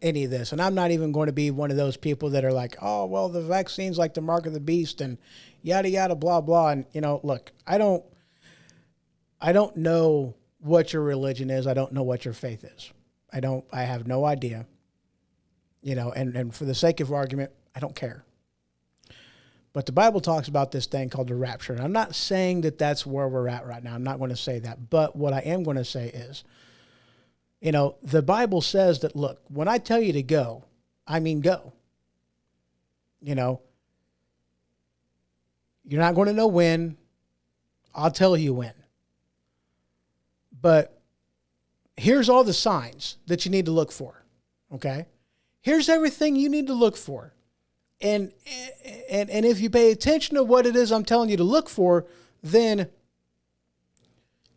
any of this. And I'm not even going to be one of those people that are like, oh, well, the vaccine's like the mark of the beast and yada, yada, blah, blah. And, you know, look, I don't know what your religion is. I don't know what your faith is. I have no idea, you know, and for the sake of argument, I don't care. But the Bible talks about this thing called the rapture. And I'm not saying that that's where we're at right now. I'm not going to say that. But what I am going to say is, you know, the Bible says that, look, when I tell you to go, I mean go. You know, you're not going to know when. I'll tell you when. But here's all the signs that you need to look for, okay? Here's everything you need to look for. And if you pay attention to what it is I'm telling you to look for, then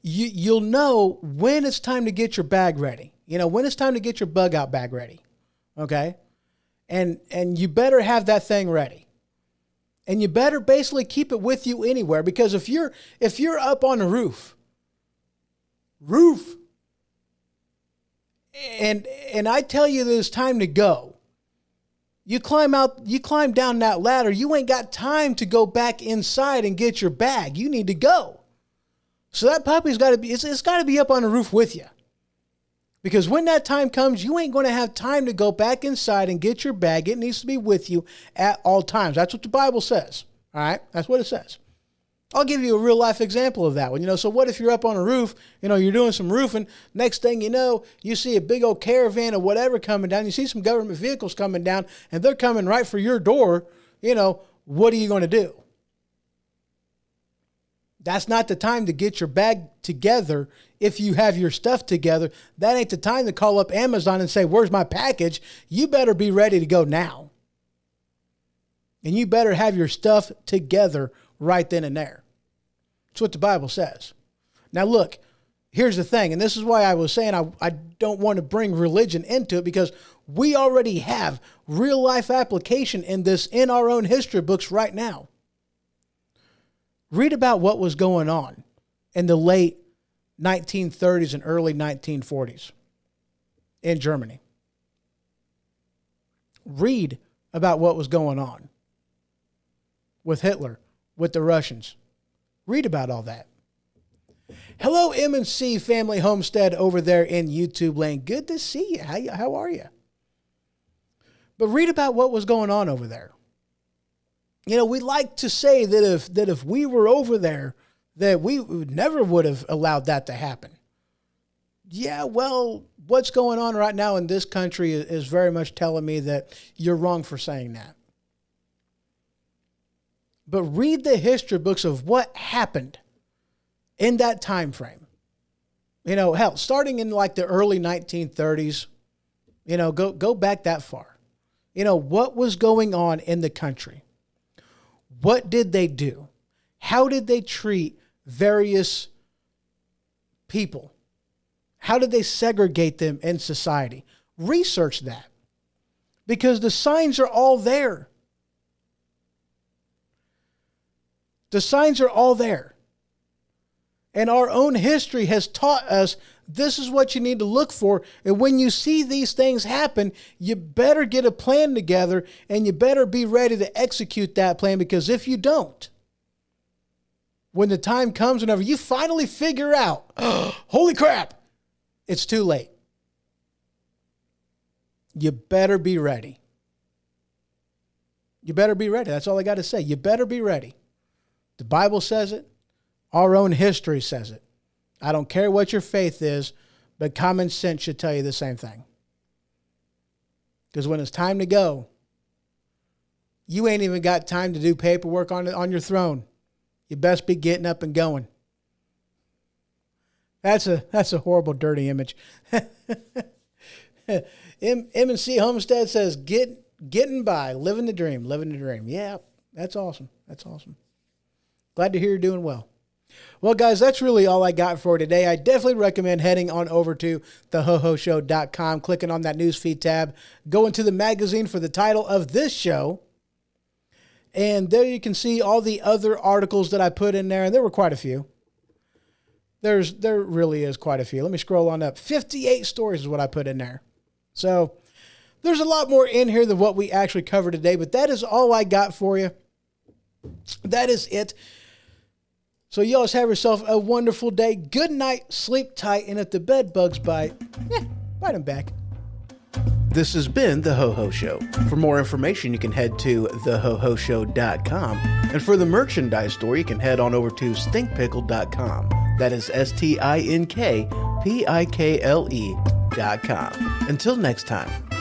you'll know when it's time to get your bag ready. You know, when it's time to get your bug out bag ready, okay? And you better have that thing ready. And you better basically keep it with you anywhere, because if you're up on a roof, and I tell you that it's time to go, you climb down that ladder, you ain't got time to go back inside and get your bag. You need to go. So that puppy's got to be, it's got to be up on the roof with you. Because when that time comes, you ain't going to have time to go back inside and get your bag. It needs to be with you at all times. That's what the Bible says. All right? That's what it says. I'll give you a real life example of that one. You know, so what if you're up on a roof, you know, you're doing some roofing, next thing you know, you see a big old caravan or whatever coming down, you see some government vehicles coming down, and they're coming right for your door, you know, what are you going to do? That's not the time to get your bag together if you have your stuff together. That ain't the time to call up Amazon and say, where's my package? You better be ready to go now. And you better have your stuff together right then and there. That's what the Bible says. Now look, here's the thing, and this is why I was saying I don't want to bring religion into it, because we already have real life application in this in our own history books right now. Read about what was going on in the late 1930s and early 1940s in Germany. Read about what was going on with Hitler, with the Russians. Read about all that. Hello, M&C Family Homestead over there in YouTube land. Good to see you. How are you? But read about what was going on over there. You know, we like to say that if we were over there, that we never would have allowed that to happen. Yeah, well, what's going on right now in this country is very much telling me that you're wrong for saying that. But read the history books of what happened in that time frame. You know, hell, starting in like the early 1930s, Go back that far. What was going on in the country? What did they do? How did they treat various people? How did they segregate them in society? Research that, because the signs are all there. The signs are all there. And our own history has taught us this is what you need to look for. And when you see these things happen, you better get a plan together and you better be ready to execute that plan, because if you don't, when the time comes, whenever you finally figure out, holy crap, it's too late. You better be ready. You better be ready. That's all I got to say. You better be ready. The Bible says it. Our own history says it. I don't care what your faith is, but common sense should tell you the same thing. Because when it's time to go, you ain't even got time to do paperwork on your throne. You best be getting up and going. That's a horrible, dirty image. M&C Homestead says, getting by, living the dream. Yeah, that's awesome. That's awesome. Glad to hear you're doing well. Well, guys, that's really all I got for today. I definitely recommend heading on over to thehohoshow.com, clicking on that newsfeed tab, going to the magazine for the title of this show, and there you can see all the other articles that I put in there, and there were quite a few. There really is quite a few. Let me scroll on up. 58 stories is what I put in there. So there's a lot more in here than what we actually covered today, but that is all I got for you. That is it. So you always have yourself a wonderful day. Good night, sleep tight, and if the bed bugs bite, bite them back. This has been The Ho-Ho Show. For more information, you can head to thehohoshow.com. And for the merchandise store, you can head on over to stinkpickle.com. That is stinkpikle.com. Until next time.